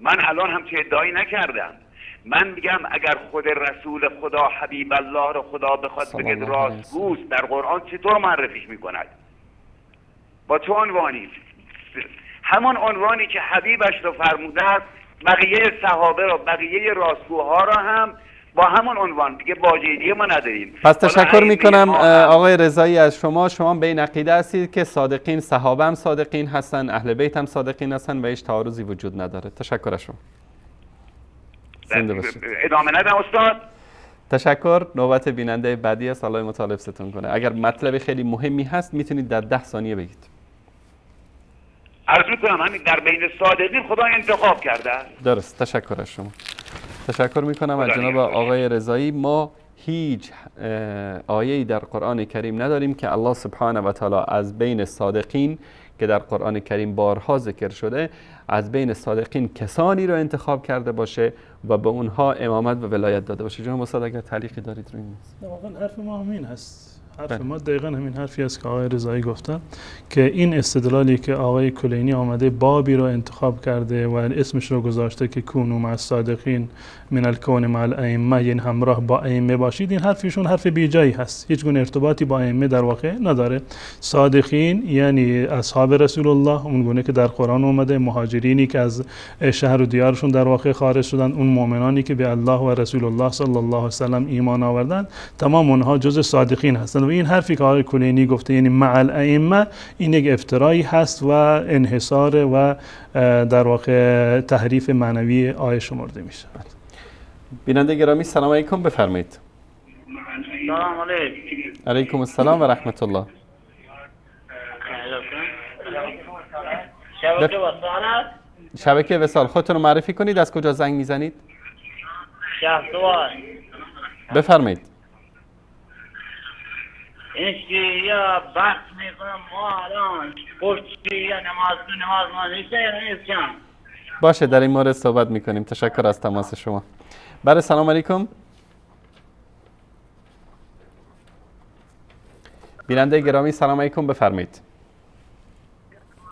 من الان هم چه ادعایی نکردم. من میگم اگر خود رسول خدا حبیب الله رو خدا بخواد بگه راستگوست، در قرآن چطور معرفیش میکند؟ با چه عنوانی؟ همون عنوانی که حبیبش رو فرموده است، بقیه صحابه رو، بقیه راستگوها رو هم با همون عنوان دیگه واژه دیگه ما نداریم. پس تشکر میکنم آقای رضایی از شما به این عقیده هستید که صادقین صحابه هم صادقین هستن، اهل بیت هم صادقین هستن و هیچ تعارضی وجود نداره. تشکر از شما. ادامه ندم استاد. تشکر. نوبت بیننده بعدی است. الله مطالب ستون کنه. اگر مطلب خیلی مهمی هست میتونید در 10 ثانیه بگید. عرض میکنم همین در بین صادقین خدا انتخاب کرده است. درست. تشکر از شما. تشکر میکنم از جناب آقای رضایی. ما هیچ آیه‌ای در قرآن کریم نداریم که الله سبحانه و تعالی از بین صادقین که در قرآن کریم بارها ذکر شده، از بین صادقین کسانی رو انتخاب کرده باشه و به اونها امامت و ولایت داده باشه. جناب استاد اگر تعلیقی دارید روی این. واقعا حرف ما همین هست. حرف ما دقیقا همین حرفی است که آقای رضایی گفتن، که این استدلالی که آقای کلینی آمده بابی رو انتخاب کرده و اسمش رو گذاشته که کونوا مع الصادقین من الکون مع الائمه، یعنی همراه با ائمه باشید، این حرفشون حرف بیجایی هست، هیچ گونه ارتباطی با ائمه در واقع نداره. صادقین یعنی اصحاب رسول الله، اون گونه که در قرآن اومده، مهاجرینی که از شهر و دیارشون در واقع خارج شدن، اون مؤمنانی که به الله و رسول الله صلی الله علیه و سلم ایمان آوردن، تمام اونها جزء صادقین هستند. و این حرفی که آقای کلینی گفته یعنی مع الائمه، این یک افترایی هست و انحصار و در واقع تحریف معنوی آیه شمرده میشه. بیننده گرامی سلام علیکم، بفرمایید. سلام علیکم. علیکم السلام و رحمت الله. شبکه وصال، خودتون رو معرفی کنید، از کجا زنگ میزنید؟ شهردوار. بفرمایید. این شیعه بحث میکنم ما الان پشت شیعه نماز ما نیستم. باشه، در این مورد صحبت میکنیم. تشکر از تماس شما. بله، سلام علیکم. بیننده گرامی سلام علیکم، بفرمایید.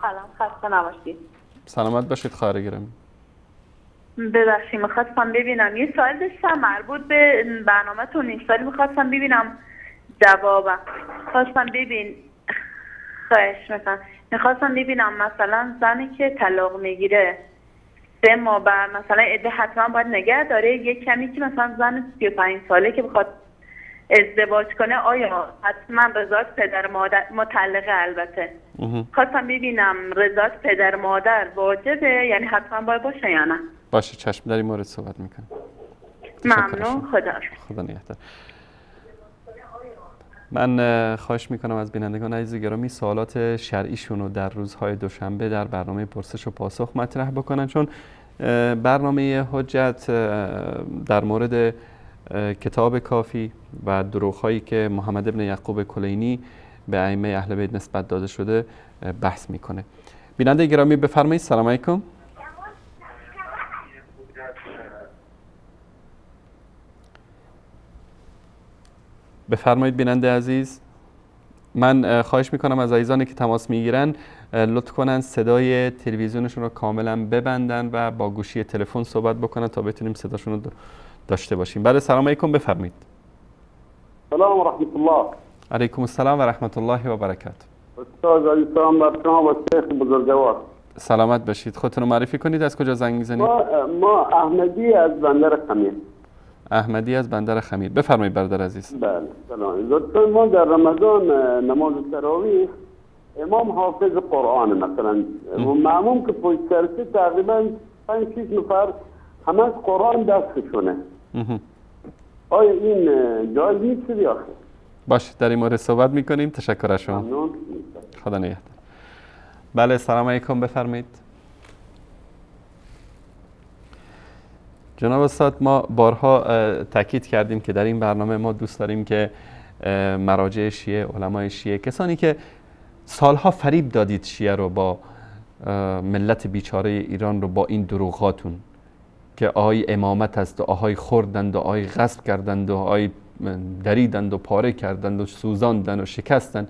سلام، خسته نباشید. سلامت باشید خواهر گرامی. ببخشید میخواستم ببینم یه سوال داشتم مربوط به برنامه‌تون، این سوالی میخواستم ببینم جوابم. خواستم ببین خواهش میکنم، میخواستم ببینم مثلا زنی که طلاق میگیره 3 ماه بعد مثلا عده حتما باید نگه داره، یک کمی که مثلا زن 35 ساله که بخواد ازدواج کنه آیا حتما رضایت پدر مادر، مطلقه البته، خواستم ببینم رضایت پدر مادر واجبه یعنی حتما باید باشه یا نه؟ باشه چشم، در این مورد صحبت میکنم. ممنون. خدا نگهدار. من خواهش میکنم از بینندگان عزیز گرامی سوالات شرعیشون رو در روزهای دوشنبه در برنامه پرسش و پاسخ مطرح بکنن، چون برنامه حجت در مورد کتاب کافی و دروغ‌هایی که محمد ابن یعقوب کلینی به ائمه اهل بیت نسبت داده شده بحث میکنه. بیننده گرامی بفرمایید. سلام علیکم. بفرمایید بیننده عزیز. من خواهش میکنم از عزیزانی که تماس میگیرن لطف کنن صدای تلویزیونشون رو کاملا ببندن و با گوشی تلفن صحبت بکنن تا بتونیم صداشون رو داشته باشیم. بله سلام علیکم، بفرمایید. سلام و رحمت الله. علیکم السلام و رحمت الله و برکاته. استاد علی سلام بر شما و شیخ بزرگوار. سلامت باشید. خودتون رو معرفی کنید. از کجا زنگ میزنید؟ ما احمدی از بندر خمیر. احمدی از بندر خمیر. بفرمایید برادر عزیز. بله سلام. لطفا ما در رمضان نماز تراویح امام حافظ قرآن مثلا و معموم که پشت سرشه تقریبا 5-6 نفر همه از قرآن دستشونه. آیا این جایز نیست یا خیر؟ باشه در این مورد صحبت میکنیم. تشکر از شما. ممنون. خدا نگهدار. بله سلام علیکم، بفرمایید. جناب استاد، ما بارها تاکید کردیم که در این برنامه ما دوست داریم که مراجع شیعه، علمای شیعه، کسانی که سالها فریب دادید شیعه رو با ملت بیچاره ایران رو با این دروغاتون که آهای امامت است و آهای خوردند و آهای غصب کردند و آهای دریدند و پاره کردند و سوزاندند و شکستند،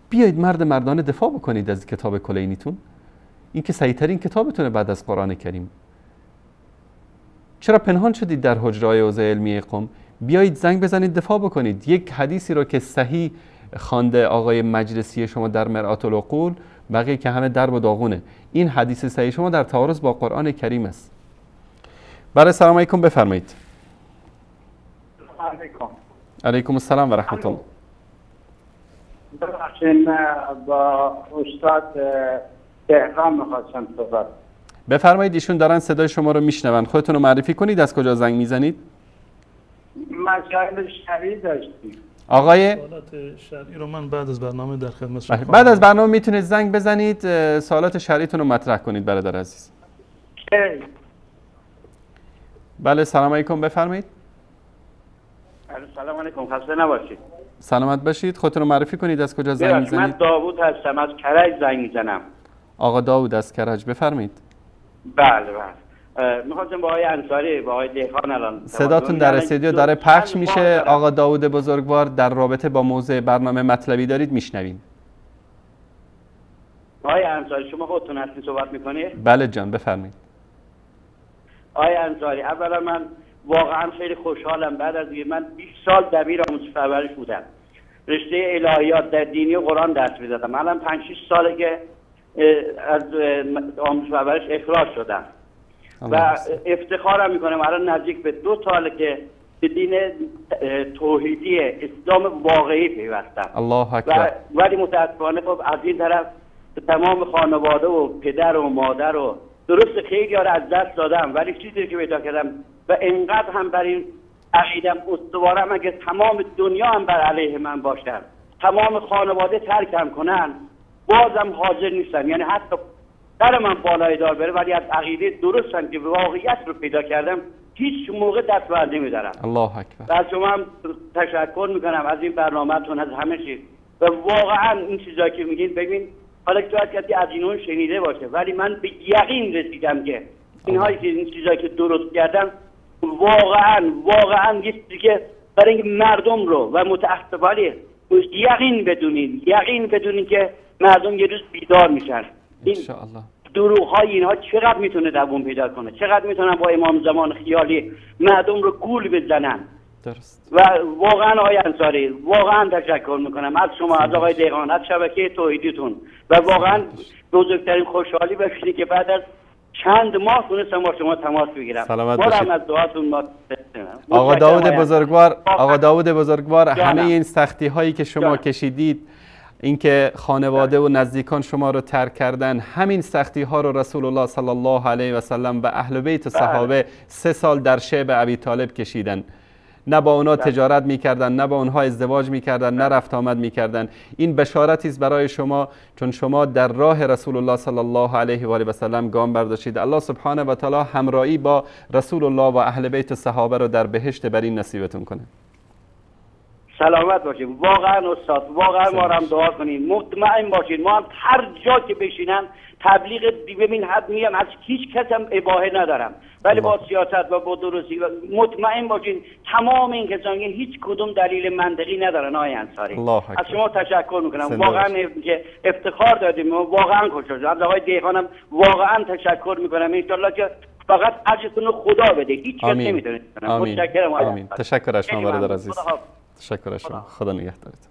بیایید مردانه دفاع بکنید از کتاب کلینیتون. این که صحیح ترین کتابتونه بعد از قرآن کریم. چرا پنهان شدید در حجره‌های حوزه علمی قم؟ بیایید زنگ بزنید دفاع بکنید. یک حدیثی رو که صحیح خوانده آقای مجلسی شما در مرآت العقول، بقیه که همه درب و داغونه. این حدیث صحیح شما در تعارض با قرآن کریم است. بله سلام علیکم، بفرمایید. علیکم. علیکم السلام و رحمت الله. ببخشید با استاد تهران میخواستم صحبت. بفرمایید، ایشون دارن صدای شما رو میشنون. خودتون رو معرفی کنید. از کجا زنگ میزنید؟ مسائل شرعی داشتیم. آقای سوالات شرعی رو من بعد از برنامه در خدمت شما. بعد از برنامه میتونید زنگ بزنید سوالات شرعیتون رو مطرح کنید برادر عزیز. بله سلام علیکم، بفرمایید. سلام علیکم، خسته نباشید. سلامت باشید. خودتون رو معرفی کنید. از کجا زنگ میزنید؟ من داوود هستم، از کرج زنگ میزنم. آقا داوود از کرج، بفرمایید. بله میخواستم با آقای انصاری، با آقای دهقان الان صداتون در استودیو داره پخش میشه. آقا داوود بزرگوار در رابطه با موضوع برنامه مطلبی دارید میشنوین. آقای انصاری شما خودتون هستین صحبت میکنید؟ بله جان بفرمایید. آقای انصاری اولا من واقعا خیلی خوشحالم بعد از من 20 سال دبیر آموزش پرورش بودم. رشته الهیات در دینی و قرآن درس میدادم. الان 5-6 ساله که از آموزش پرورش اخراج شدم. و افتخارم میکنم الان نزدیک به 2 ساله که به دین توحیدی اسلام واقعی پیوستم. الله اکبر. ولی متاسفانه خب از این طرف تمام خانواده و پدر و مادر و درست خیلی ها رو از دست دادم، ولی چیزی که پیدا کردم و انقدر هم بر این عقیدم استوارم اگه تمام دنیا هم بر علیه من باشن، تمام خانواده ترکم کنن، بازم حاضر نیستم. یعنی حتی در من بالای دار بره ولی از عقیده درستم که واقعیت رو پیدا کردم هیچ موقع دست بر نمیدارم. الله اکبر. و از شما هم تشکر میکنم از این برنامه‌تون، از همه چیز. و واقعا این چیزایی که میگین ببین حالا کسی از اینون شنیده باشه ولی من به یقین رسیدم که اینهایی که این چیزایی که درست کردم واقعا یه چیزی که برای اینکه مردم رو و متأسفانه یقین بدونین که مردم یه روز بیدار میشن. این دروغ‌های اینها چقدر میتونه دوام پیدا کنه، چقدر میتونن با امام زمان خیالی مردم رو گول بزنن. درست. و واقعا آقای انصاری واقعا تشکر میکنم از شما، از آقای دهقان، از شبکه توحیدیتون و واقعا بزرگترین خوشحالی باشید که بعد از چند ماه تونستم با شما تماس بگیرم. سلامت باشید. از دعاتون آقا داوود بزرگوار همه این سختی هایی که شما کشیدید، اینکه خانواده و نزدیکان شما رو ترک کردن، همین سختی ها رو رسول الله صلی الله علیه و سلم و اهل بیت و صحابه 3 سال در شعب ابی طالب کشیدن. نه با اونا تجارت میکردن، نه با اونها ازدواج میکردن، نه رفت آمد میکردن. این بشارتی است برای شما، چون شما در راه رسول الله صلی الله علیه و آله و سلم گام برداشتید. الله سبحانه و تعالی همراهی با رسول الله و اهل بیت و صحابه رو در بهشت برین نصیبتون کنه. سلامت باشید. واقعا استاد، واقعا ما هم دعا کنید، مطمئن باشید ما هم هر جا که بشینم تبلیغ ببین حد میگم از هیچ کس هم اباحه ندارم، ولی با سیاست و با درستی و مطمئن باشید تمام این کسانی هیچ کدوم دلیل منطقی ندارن. آقای انصاری از شما تشکر میکنم، واقعا که افتخار دادیم، واقعا خوشحال از آقای دیخانم واقعا تشکر میکنم. ان شاءالله که فقط اجرتون خدا بده، هیچ کس نمیتونه. متشکرم. آمین. تشکر از شما برادر عزیز. تشکر از شما. خدا نگهدارت.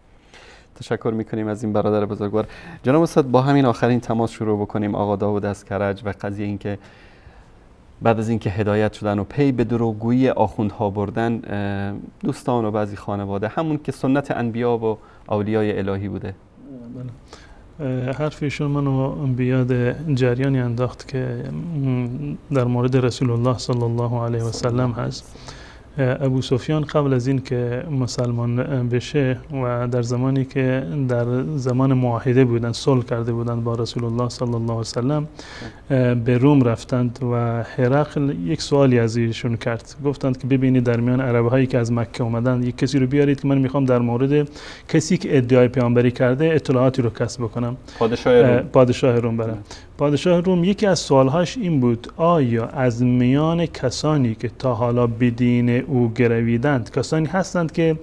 تشکر میکنیم از این برادر بزرگوار. جناب استاد با همین آخرین تماس شروع بکنیم. آقا داوود از کرج و قضیه این که بعد از اینکه هدایت شدن و پی به دروغگویی آخوندها بردن دوستان و بعضی خانواده، همون که سنت انبیا و اولیای الهی بوده. حرفشون منو بیاد جریانی انداخت که در مورد رسول الله صلی الله علیه و سلم هست. ابو سفیان قبل از این که مسلمان بشه و در زمانی که در زمان معاهده بودند، صلح کرده بودند با رسول الله صلی الله علیه و سلم، به روم رفتند و هرقل یک سوالی از ایشون کرد. گفتند که ببینید در میان عرب هایی که از مکه اومدن یک کسی رو بیارید که من میخوام در مورد کسی که ادعای پیامبری کرده اطلاعاتی رو کسب بکنم. پادشاه روم بره. پادشاه روم یکی از سوالهاش این بود: آیا از میان کسانی که تا حالا به دین او گرویدند کسانی هستند که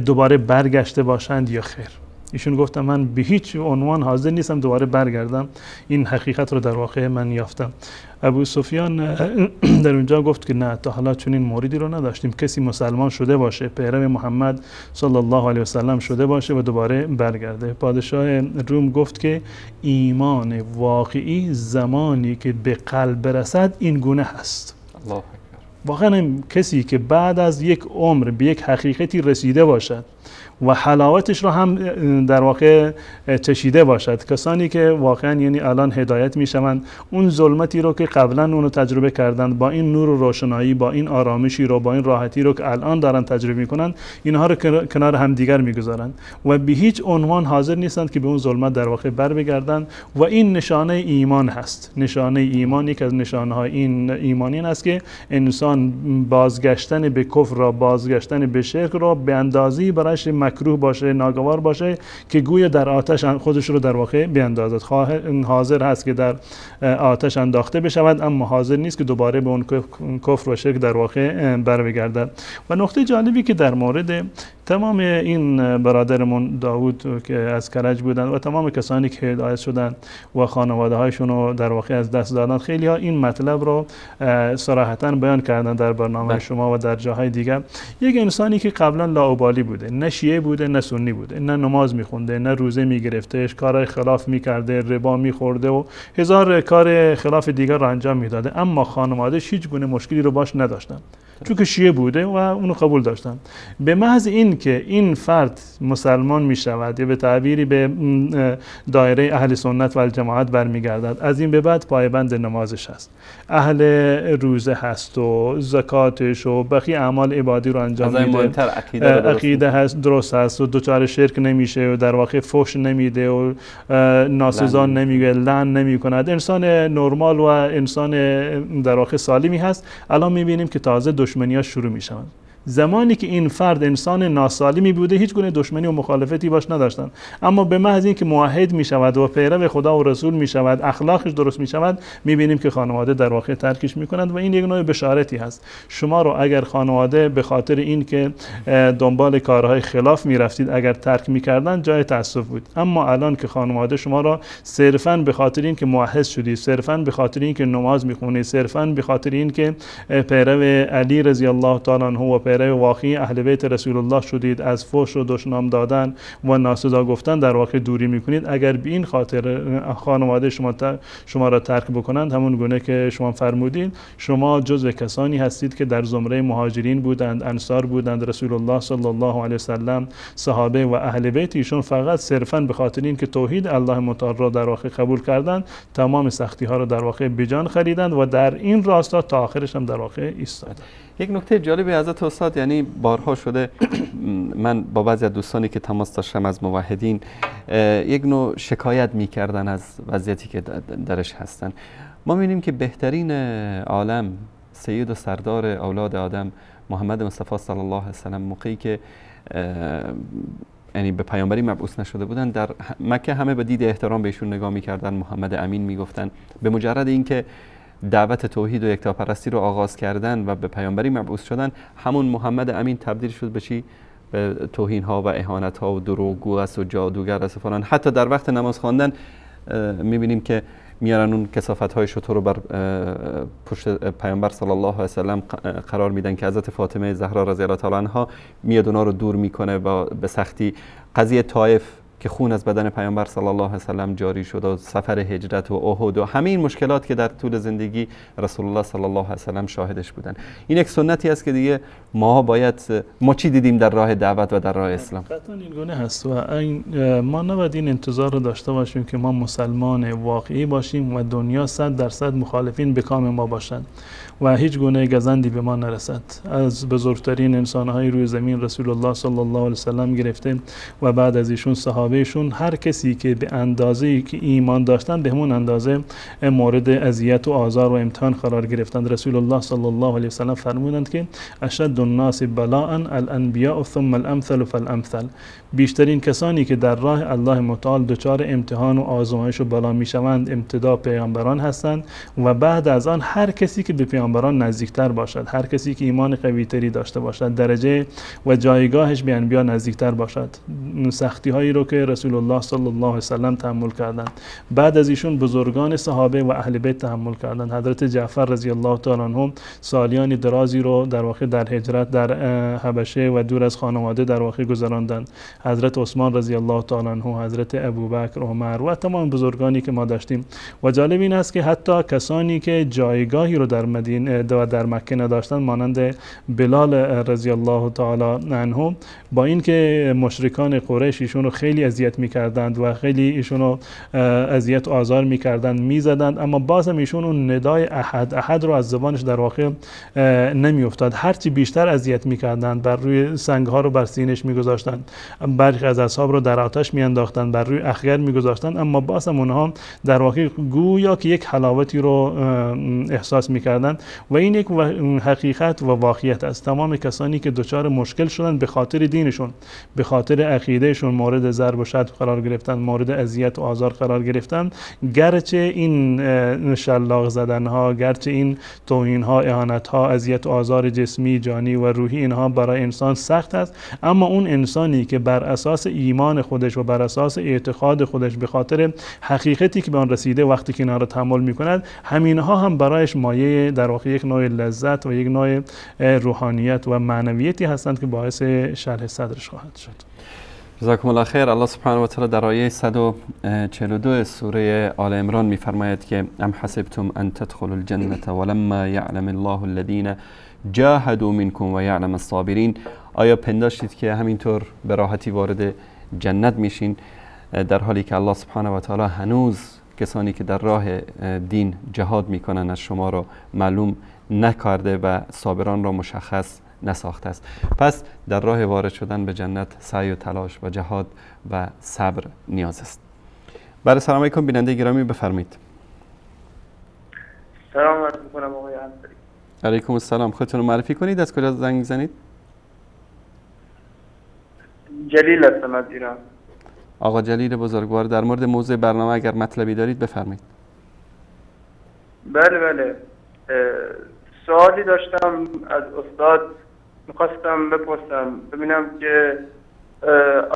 دوباره برگشته باشند یا خیر؟ ایشون گفتم من به هیچ عنوان حاضر نیستم دوباره برگردم، این حقیقت رو در واقع من یافتم. ابو سفیان در اونجا گفت که نه، تا حالا چنین موردی رو نداشتیم، کسی مسلمان شده باشه، پیرو محمد صلی الله علیه و سلم شده باشه و دوباره برگرده. پادشاه روم گفت که ایمان واقعی زمانی که به قلب برسد این گونه هست. الله واقعا کسی که بعد از یک عمر به یک حقیقتی رسیده باشد و حلاوتش رو هم در واقع چشیده باشد، کسانی که واقعا یعنی الان هدایت میشوند، اون ظلمتی رو که قبلا اونو تجربه کردند با این نور و روشنایی، با این آرامشی رو، با این راحتی رو که الان دارن تجربه میکنن، اینها رو کنار هم دیگر میگذارند و به هیچ عنوان حاضر نیستند که به اون ظلمت در واقع بر بگردند. و این نشانه ایمان هست. نشانه ایمان، یک از نشانه های این ایمانی است که انسان بازگشتن به کفر را، بازگشتن به شرک را به اندازه‌ای برایش مکروه باشه، ناگوار باشه که گویا در آتش خودش رو در واقع بیاندازد. حاضر هست که در آتش انداخته بشود، اما حاضر نیست که دوباره به اون کفر و شرک در واقع بر بگردد. و نقطه جالبی که در مورد تمام این برادرمون داوود که از کرج بودن و تمام کسانی که هدایت شدن و خانواده هایشون رو در واقع از دست دادن، خیلی ها این مطلب رو صراحتاً بیان کردن در برنامه شما و در جاهای دیگر. یک انسانی که قبلا لاابالی بوده، نه شیعه بوده نه سنی بوده، نه نماز میخونده، نه روزه میگرفتهش، کارهای خلاف میکرده، ربا میخورده و هزار کار خلاف دیگر رو انجام میداده، اما خانواده‌اش هیچ گونه مشکلی رو باش نداشتن چون که شیعه بوده و اونو قبول داشتن. به محض این که این فرد مسلمان می شود یا به تعبیری به دایره اهل سنت و الجماعت برمیگردد، از این به بعد پایبند نمازش هست، اهل روزه هست و زکاتش و بقیه اعمال عبادی رو انجام میده، عقیده هست، درست هست و دوچار شرک نمیشه و در واقع فحش نمیده و ناسزا نمیگه، لعن نمی کند، انسان نرمال و انسان در واقع سالمی هست. الان میبینیم که تازه دشمنی‌ها شروع میشوند. زمانی که این فرد انسان ناسالمی بوده هیچ گونه دشمنی و مخالفتی باش نداشتن، اما به محض اینکه موحد می شود و پیرو خدا و رسول می شود، اخلاقش درست می شود، می بینیم که خانواده در واقع ترکش می کنند و این یک نوع بشارتی هست. شما رو اگر خانواده به خاطر این که دنبال کارهای خلاف می رفتید اگر ترک می کردن جای تأسف بود، اما الان که خانواده شما را صرفاً به خاطر این که موحد شدید، صرفاً به خاطر این که نماز می خونید، صرفاً به خاطر این که پیرو علی رضی الله تعالی عنه و پیرو واقعی اهل بیت رسول الله شدید، از فحش و دشنام دادن و ناسزا گفتن در واقع دوری میکنید، اگر به این خاطر خانواده شما را ترک بکنند، همون گونه که شما فرمودید، شما جزو کسانی هستید که در زمره مهاجرین بودند، انصار بودند، رسول الله صلی الله علیه و سلم، صحابه و اهل بیت ایشون فقط صرفاً به خاطر این که توحید الله متعال را در واقع قبول کردند، تمام سختی ها را در واقع بجان خریدند و در این راستا تا آخرش هم در واقع ایستادند. یک نکته جالبی حضرت استاد، یعنی بارها شده من با بعضی از دوستانی که تماس داشتم از موحدین یک نوع شکایت میکردن از وضعیتی که درش هستن. ما می‌بینیم که بهترین عالم، سید و سردار اولاد آدم محمد مصطفی صلی الله علیه و سلم، موقعی که یعنی به پیامبری مبعوث نشده بودن، در مکه همه به دید احترام بهشون نگاه میکردن، محمد امین میگفتن. به مجرد اینکه دعوت توحید و یکتاپرستی رو آغاز کردن و به پیامبری مبعوث شدن، همون محمد امین تبدیل شد به چی؟ به توهین ها و اهانت ها و دروغگو است و جادوگر است و فلان. حتی در وقت نماز خواندن میبینیم که میارن اون کثافت های شتر رو بر پشت پیامبر صلی الله علیه و سلم قرار میدن که حضرت فاطمه زهرا رضی الله تعالی عنها میاد اونا رو دور میکنه و به سختی. قضیه طائف که خون از بدن پیامبر صلی الله علیه و سلم جاری شد و سفر هجرت و احد و همه این مشکلات که در طول زندگی رسول الله صلی الله علیه و سلم شاهدش بودن. این یک سنتی است که دیگه ما چی دیدیم در راه دعوت و در راه اسلام؟ قطعا این گونه هست و ما نباید این انتظار رو داشته باشیم که ما مسلمان واقعی باشیم و دنیا 100% مخالفین به کام ما باشند و هیچ گونه گزندی به ما نرسد. از بزرگترین انسانهای روی زمین رسول الله صلی الله علیه و سلم گرفته و بعد از ایشون صحابهشون، هر کسی که به اندازه‌ای که ایمان داشتن به همون اندازه مورد اذیت و آزار و امتحان قرار گرفتند. رسول الله صلی الله علیه و سلم فرمودند که اشد الناس بلاء الانبیاء ثم الامثل فالامثل. بیشترین کسانی که در راه الله متعال دچار امتحان و آزمایش و بلا میشوند ابتدا پیامبران هستند و بعد از آن هر کسی که به پیامبران نزدیکتر باشد، هر کسی که ایمان قوی تری داشته باشد، درجه و جایگاهش به انبیا نزدیکتر باشد. سختی هایی رو که رسول الله صلی الله علیه و سلم تحمل کردند، بعد از ایشون بزرگان صحابه و اهل بیت تحمل کردند. حضرت جعفر رضی الله تعالی عنه سالیان درازی رو در واقع در هجرت در حبشه و دور از خانواده در واقع گذراندند. حضرت عثمان رضی الله تعالی عنه، حضرت ابوبکر، عمر و تمام بزرگانی که ما داشتیم. و جالب این است که حتی کسانی که جایگاهی رو در مدینه و در مکه نداشتند، مانند بلال رضی الله تعالی عنه، با اینکه مشرکان قریش ایشون رو خیلی اذیت می‌کردند و خیلی ایشون رو اذیت و آزار می‌کردند، می‌زدند، اما باز هم ایشون اون ندای احد رو از زبانش در واقع نمی‌افتاد. هرچی بیشتر اذیت می‌کردند، بر روی سنگ‌ها رو بر سینه‌اش می‌گذاشتند، برخی از اصحاب رو در آتش می‌انداختند، بر روی اخگر می‌گذاشتند، اما باز هم اونها در واقع گویا که یک حلاوتی رو احساس می‌کردند. و این یک حقیقت و واقعیت است. تمام کسانی که دچار مشکل شدند به خاطر دینشون، به خاطر عقیدهشون، مورد ضرب و شتم قرار گرفتن، مورد اذیت و آزار قرار گرفتن، گرچه این شلاق زدن ها، گرچه این توهین ها، اهانت ها، اذیت و آزار جسمی، جانی و روحی اینها برای انسان سخت است، اما اون انسانی که بر اساس ایمان خودش و بر اساس اعتقاد خودش به خاطر حقیقتی که به آن رسیده وقتی که اینا را تحمل می‌کند، همینها هم برایش مایه در واقع یک نوع لذت و یک نوع روحانیت و معنویتی هستند که باعث شرح صدرش خواهد شد. جزاکم الله خیر. الله سبحانه و تعالی در آیه 142 سوره آل عمران می‌فرماید که ام حسبتم ان تدخلوا الجنة ولما يعلم الله الذين جاهدوا منكم و یعلم الصابرین. آیا پنداشتید که همینطور به راحتی وارد جنت میشین در حالی که الله سبحانه و تعالی هنوز کسانی که در راه دین جهاد میکنن از شما را معلوم نکرده و صابران را مشخص نساخته است؟ پس در راه وارد شدن به جنت سعی و تلاش و جهاد و صبر نیاز است. بله، سلام علیکم بیننده گرامی، بفرمایید. سلام عرض می‌کنم آقای انصاری. علیکم السلام. خودتون رو معرفی کنید، از کجا زنگ می‌زنید؟ جلیل هستم از ایران. آقا جلیل بزرگوار، در مورد موضوع برنامه اگر مطلبی دارید بفرمایید. بله سوالی داشتم از استاد، میخواستم بپرسم ببینم که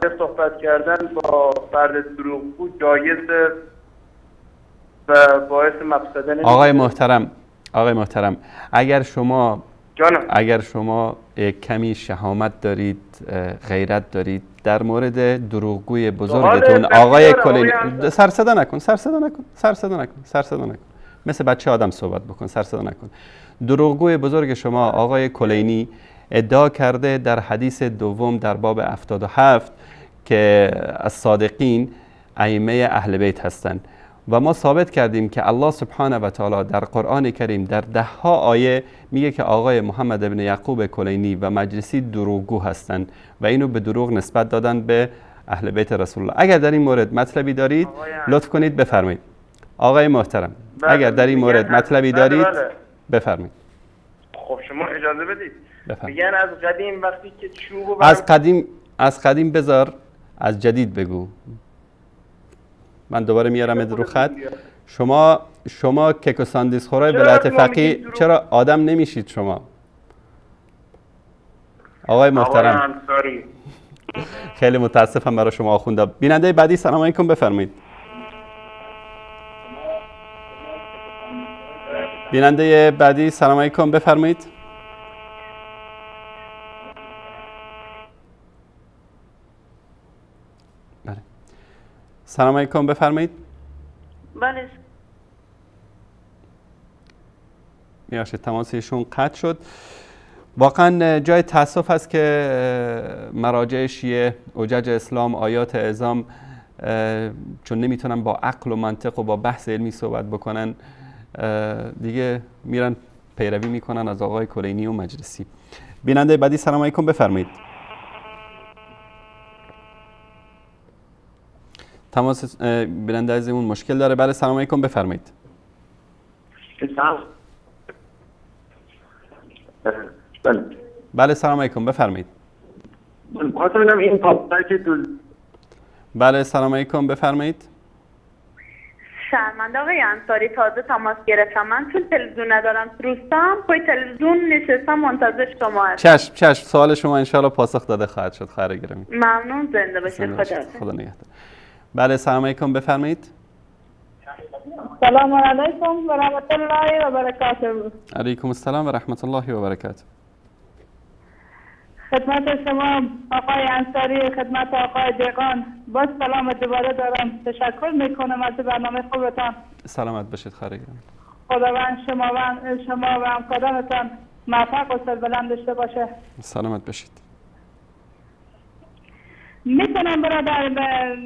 آیا صحبت کردن با فرد دروغگو جایزه و باعث مفسده نمیشه؟ آقای محترم اگر شما کمی شهامت دارید، غیرت دارید، در مورد دروغگوی بزرگتون آقای کلینی سر صدا نکن، مثل بچه آدم صحبت بکن، سر صدا نکن. دروغگوی بزرگ شما آقای کلینی ادعا کرده در حدیث دوم در باب 77 که از صادقین ائمه اهل بیت هستند و ما ثابت کردیم که الله سبحانه و تعالی در قرآن کریم در 10 آیه میگه که آقای محمد ابن یعقوب کلینی و مجلسی دروغگو هستند و اینو به دروغ نسبت دادن به اهل بیت رسول الله. اگر در این مورد مطلبی دارید لطف کنید بفرمایید. آقای محترم اگر در این مورد مطلبی دارید بفرمایید. خب شما اجازه بدید. بفرمایید. میگن از قدیم وقتی که چوب از قدیم بذار، از جدید بگو. من دوباره میارم رو خط. شما کیک و ساندویچ خورای ولایت فقیه چرا آدم نمیشید شما؟ آقای محترم خیلی متاسفم برای شما آخونده. بیننده بعدی سلام علیکم بفرمایید. بیننده بعدی سلام علیکم بفرمایید. بله. سلام علیکم بفرمایید. بله. میاشید تماسشون قطع شد. واقعا جای تاسف است که مراجع شیعه حجج اسلام آیات اعظام چون نمیتونن با عقل و منطق و با بحث علمی صحبت بکنن دیگه میرن پیروی میکنن از آقای کلینی و مجلسی. بیننده بعدی سلام علیکم بفرمایید. تماس بیننده عزیزمون مشکل داره. بله سلام علیکم بفرمایید. بله سلام علیکم بفرمایید. این که بله سلام علیکم بفرمایید. شرمنده آقای انصاری تازه تماس گرفتم. من چون تلویزیون ندارم روستم پای تلویزیون نشستم منتظر شما هستم. چشم سوال شما انشالله پاسخ داده خواهد شد. خیلی گرامی. ممنون. زنده باشید. خدا نگهدار. بله سلام علیکم بفرمایید. سلام علیکم و رحمت الله و برکاته. علیکم السلام و رحمت الله و برکاته. خدمت شما آقای انصاری، خدمت آقای دیگان باز سلام دوباره دارم. تشکر میکنم از برنامه خوبتان. سلامت باشید. خیلی گرامی. خداوند شما و همکارانتان موفق و سربلند داشته باشه. سلامت باشید. میتونم برادر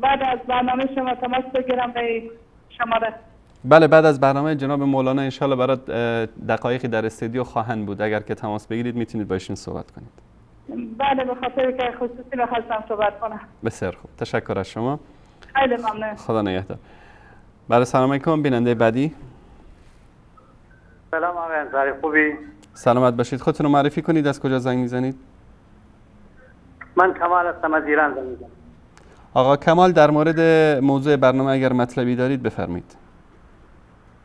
بعد از برنامه شما تماس بگیرم به شماره؟ بله بعد از برنامه جناب مولانا انشالله برات دقایقی در استودیو خواهند بود. اگر که تماس بگیرید میتونید با ایشون صحبت کنید. بله به خاطر که خصوصی رو خواستم صحبت کنم. بسیار خوب. تشکر از شما. خیلی ممنون. خدا نگهدار. بله سلام علیکم. بیننده بعدی. سلام آقای انصاری خوبی؟ سلامت باشید. خودتون رو معرفی کنید. از کجا زنگ میزنید؟ من کمال هستم از ایران زنگ میزنم. آقا کمال در مورد موضوع برنامه اگر مطلبی دارید بفرمایید.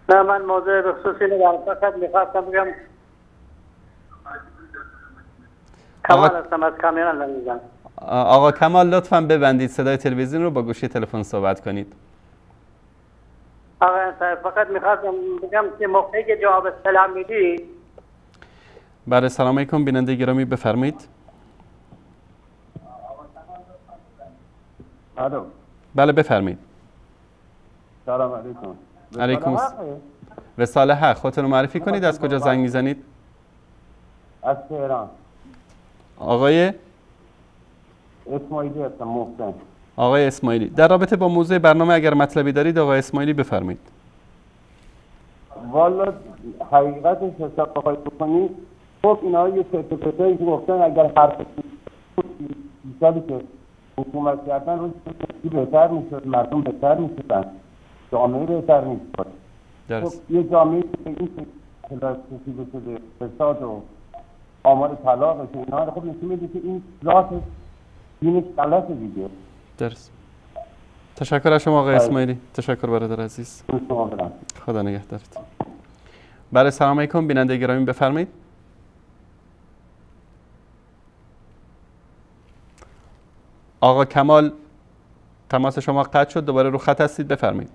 نه من موضوع به خصوصی ندارم، فقط میخواستم بگم کمال هستم از کامیران زنگ میزنم. آقا کمال لطفاً ببندید صدای تلویزیون رو، با گوشی تلفن صحبت کنید. آقا انصاری فقط میخواستم بگم که موقعی که جواب سلام میدی. بله سلام علیکم. بیننده گرامی بفرمایید. الو. بله بفرمایید. سلام علیکم. علیکم السلام. وصال حق. خودتون رو معرفی کنید. از کجا زنگ میزنید؟ از تهران. آقای اسماعیلی هستم. محسن. آقای اسماعیلی در رابطه با موضوع برنامه اگر مطلبی دارید آقای اسماعیلی بفرمایید. والا حقیقتش حساب بخوای بکنی خب اینا یه سرتیفیکتی که گفتن اگر هر سالی که حکومت کردن روی بهتر میشد، مردم بهتر میشدن، جامعه بهتر میشد. خب یه جامعه که این کلاس کشیده شده فساد و آمار طلاقش اینا خب نشون میده که این ذات دینش غلطه دیگه. درست. تشکر از شما آقای اسماعیلی. تشکر برادر عزیز. خدا نگهدارت. بله سلام علیکم. بیننده گرامی بفرمایید. آقا کمال تماس شما قطع شد، دوباره رو خط هستید بفرمایید.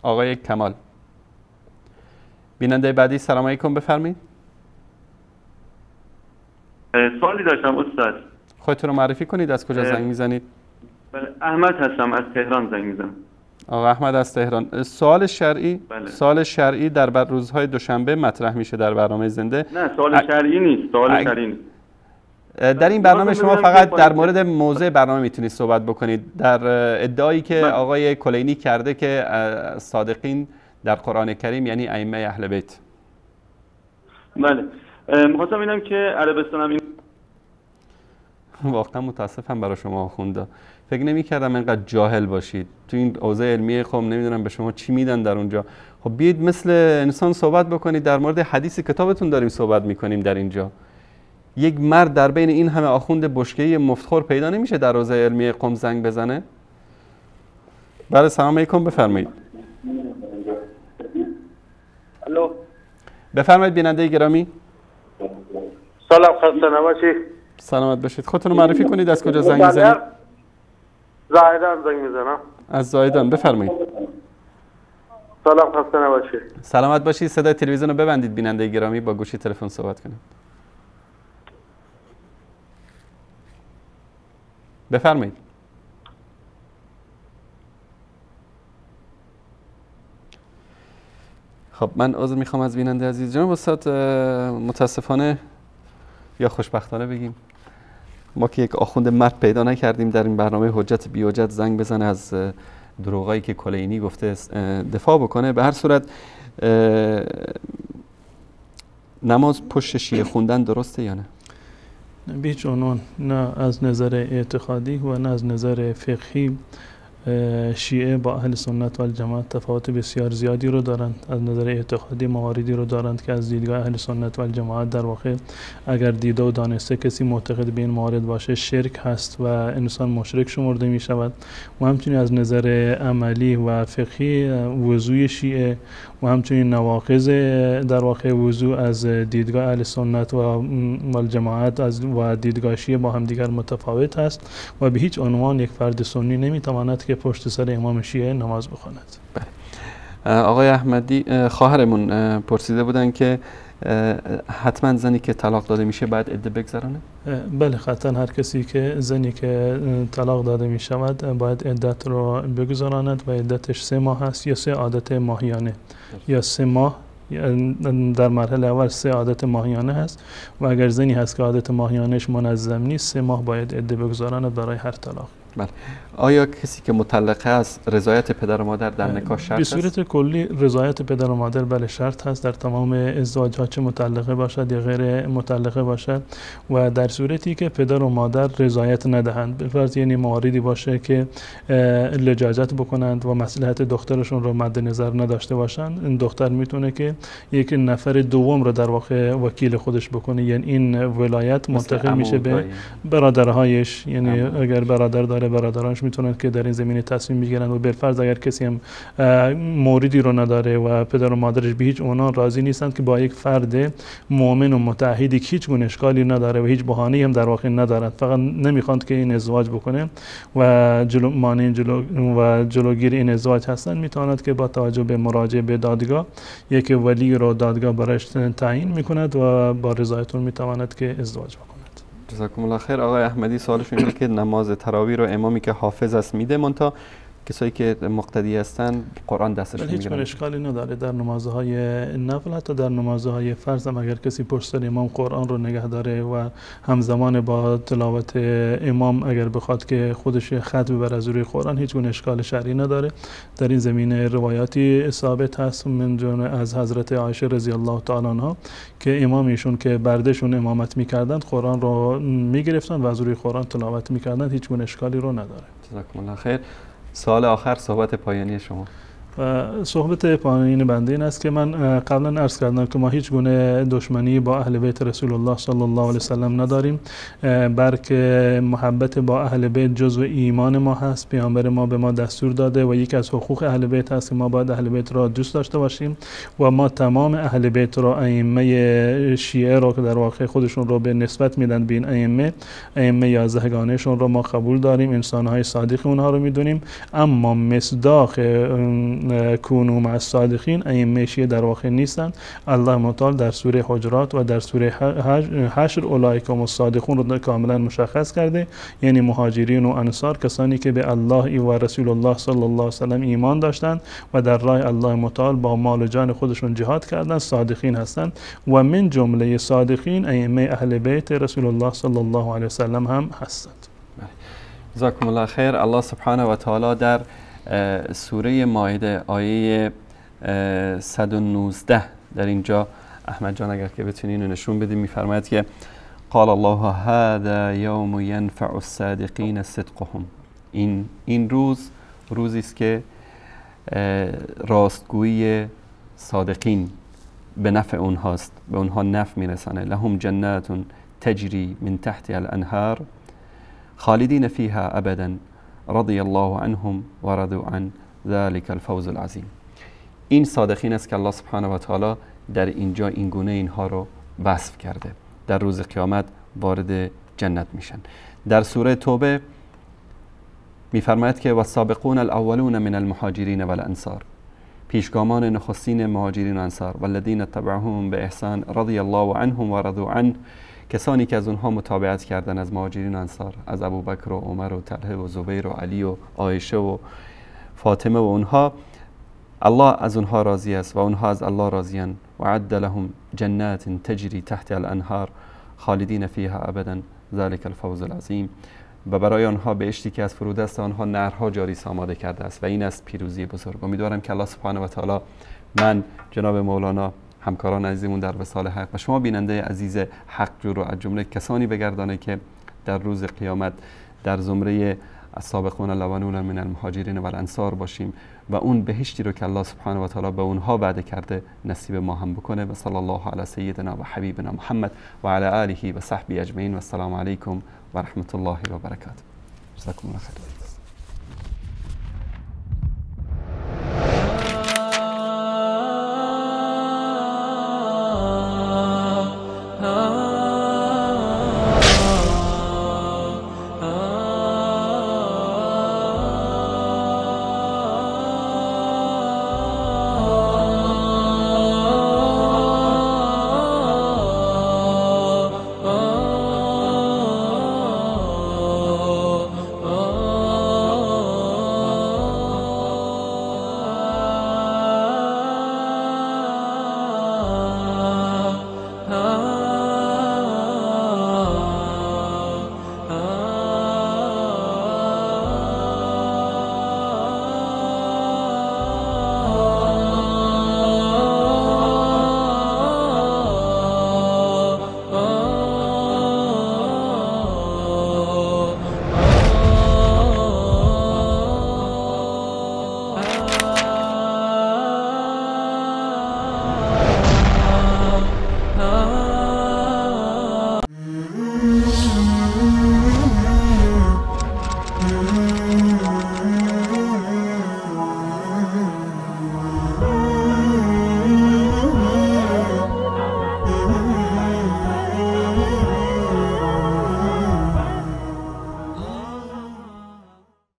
آقای کمال. بیننده بعدی سلام علیکم بفرمایید. سوالی داشتم استاد. خودتون رو معرفی کنید. از کجا زنگ میزنید؟ احمد هستم از تهران زنگ میزنم. آقا احمد از تهران. سوال شرعی بله. سوال شرعی در روزهای دوشنبه مطرح میشه در برنامه زنده. نه سوال شرعی نیست. سوال شرعی نیست. در این برنامه شما فقط در مورد موضوع برنامه میتونید صحبت بکنید. در ادعایی که آقای کلینی کرده که صادقین در قرآن کریم یعنی ائمه اهل بیت. بله می‌خواستم ببینم که عربستان هم واقعا متاسفم برای شما آخوندا. فکر نمی‌کردم اینقدر جاهل باشید. تو این حوزه علمی قوم نمیدونم به شما چی میدن در اونجا. خب بیاید مثل انسان صحبت بکنید. در مورد حدیث کتابتون داریم صحبت میکنیم در اینجا. یک مرد در بین این همه آخوند بشکه‌ای مفتخور پیدا نمیشه در حوزه علمی قوم زنگ بزنه؟ بله سلام علیکم، بفرمایید. الو بفرمایید بیننده گرامی. سلام، خسته نباشید. سلامت باشید. خودتون رو معرفی کنید، از کجا زنگ میزنید؟ زاهدان زنگ میزنم. از زاهدان، بفرمایید. سلام، خسته نباشید. سلامت باشید. صدای تلویزیون رو ببندید بیننده گرامی، با گوشی تلفن صحبت کنید. بفرمایید. خب من عذر میخوام از بیننده عزیز. جناب استاد متاسفانه یا خوشبختانه بگیم ما که یک آخوند مرد پیدا نکردیم در این برنامه حجت بی حجت زنگ بزنه از دروغایی که کلینی گفته دفاع بکنه. به هر صورت نماز پشت شیعه خوندن درسته یا نه؟ به هیچ عنوان، نه از نظر اعتقادی و نه از نظر فقهی شیعه با اهل سنت و الجماعت تفاوت بسیار زیادی رو دارند. از نظر اعتقادی مواردی رو دارند که از دیدگاه اهل سنت و الجماعت در واقع اگر دیده و دانسته کسی معتقد به این موارد باشه شرک هست و انسان مشرک شمرده می شود. و همچنین از نظر عملی و فقهی وضوء شیعه و همچنین نواقض در واقع وضوء از دیدگاه اهل سنت و الجماعت و دیدگاه شیعه با هم دیگر متفاوت هست و به هیچ عنوان یک فرد سنی نمیتواند که پشت سر امام شیعه نماز بخواند. بله. آقای احمدی خواهرمون پرسیده بودن که حتما زنی که طلاق داده میشه باید عده بگذرانه؟ بله، قطعا هر کسی که زنی که طلاق داده می شود باید عدت رو بگذراند و عدتش 3 ماه هست یا 3 عادت ماهیانه یا 3 ماه. در مرحله اول 3 عادت ماهیانه هست و اگر زنی هست که عادت ماهیانش منظم نیست 3 ماه باید عده بگذراند برای هر طلاق. بله. آیا کسی که مطلقه است رضایت پدر و مادر در نکاح شرط است؟ به صورت کلی رضایت پدر و مادر بله شرط هست در تمام ازدواج‌ها، چه مطلقه باشد یا غیر مطلقه باشد. و در صورتی که پدر و مادر رضایت ندهند، به فرض یعنی مواردی باشه که لجاجت بکنند و مصلحت دخترشون رو مد نظر نداشته باشند، این دختر میتونه که یک نفر دوم رو در واقع وکیل خودش بکنه، یعنی این ولایت منتقل میشه به برادرهایش. یعنی اگر برادر داره برادرانش میتونن که در این زمینه تصمیم بگیرن و بالفرض اگر کسی هم موردی رو نداره و پدر و مادرش به هیچ عنوان راضی نیستند که با یک فرد مؤمن و متعهدی که هیچ گونه اشکالی نداره و هیچ بهانه‌ای هم در واقع ندارد، فقط نمیخواند که این ازدواج بکنه و جلوگیری این ازدواج هستن، میتواند که با توجه به مراجعه به دادگاه یک ولی رو دادگاه برایش تعیین میکند و با رضایتون میتواند که ازدواج بکند. جزاکم الله خیر. آقای احمدی سوالشون اینه که نماز تراویح رو امامی که حافظ است میده، منتها کسایی که مقتدی هستن قرآن دستشون میگیرن. هیچ گونه اشکالی نداره در نمازهای نفل، حتی در نمازهای فرض هم اگر کسی پشت سر امام قرآن رو نگه داره و همزمان با تلاوت امام اگر بخواد که خودش ختم بر از روی قرآن هیچ گونه اشکال شرعی نداره. در این زمینه روایاتی ثابت هست من جمله از حضرت عایشه رضی الله تعالی عنها که امامیشون که بردشون امامت میکردند قرآن رو میگرفتند و از روی قرآن تلاوت میکردند، هیچ گونه اشکالی رو نداره. جزاکم الله خیر. سوال آخر، صحبت پایانی شما. صحبت پایانی بنده این است که من قبلا عرض کردم که ما هیچ گونه دشمنی با اهل بیت رسول الله صلی الله علیه وسلم نداریم، بلکه محبت با اهل بیت جزو ایمان ما هست. پیامبر ما به ما دستور داده و یکی از حقوق اهل بیت هست که ما باید اهل بیت را دوست داشته باشیم و ما تمام اهل بیت را ائمه شیعه را که در واقع خودشون رو به نسبت میدن به این ائمه 11گانهشون رو ما قبول داریم، انسان‌های صادق اونها رو میدونیم. اما مصداق کونو مع الصادقین ائمه شیعه در واقع نیستند. الله متعال در سوره حجرات و در سوره حشر اولئک هم الصادقون رو کاملا مشخص کرده، یعنی مهاجرین و انصار کسانی که به الله و رسول الله صلی الله علیه و سلم ایمان داشتند و در راه الله متعال با مال و جان خودشون جهاد کردند، صادقین هستند و من جمله صادقین ائمه اهل بیت رسول الله صلی الله علیه و سلم هم هستند. جزاکم الله خیر. الله سبحانه و تعالی در سوره مائده آیه 119 در اینجا احمد جان اگر که بتونین نشون بدیم میفرماید که قال الله هذا یوم ینفع الصادقین صدقهم. این روزی است که راستگویی صادقین به نفع اونهاست، به اونها نفع میرسانه. لهم جنات تجری من تحت الانهار خالدین فیها ابدا رضی الله عنهم و رضوا عن ذلك الفوز العظیم. این صادقین است که الله سبحانه و تعالی در اینجا این گونه اینها رو وصف کرده، در روز قیامت وارد جنت میشن. در سوره توبه میفرماید که والسابقون الاولون من المهاجرین والانصار، پیشگامان نخستین مهاجرین و انصار، والذین تبعهم به احسان رضی الله عنهم و رضوا عنه، کسانی که از اونها متابعت کردن از مهاجرین و انصار، از ابوبکر و عمر و طلحه و زبیر و علی و عایشه و فاطمه و اونها، الله از اونها راضی است و اونها از الله راضیان. و عد لهم جنات تجری تحت الانهار خالدین فیها ابدا ذلك الفوز العظیم، و برای آنها بهشتی که از فرودست آنها نهرها جاری آماده کرده است و این است پیروزی بزرگ. امیدوارم که الله سبحانه و تعالی من، جناب مولانا، همکاران عزیزمون در وصال حق و شما بیننده عزیز حق جو رو از جمله کسانی بگردانه که در روز قیامت در زمره السابقون الاولون من المهاجرین و الانصار باشیم و اون بهشتی رو که الله سبحانه و تعالی به اونها وعده کرده نصیب ما هم بکنه. و صلی الله علی سیدنا و حبیبنا محمد و علی آله و صحبه اجمعین و السلام علیکم و رحمت الله و برکاته. جزاکم الله خیر.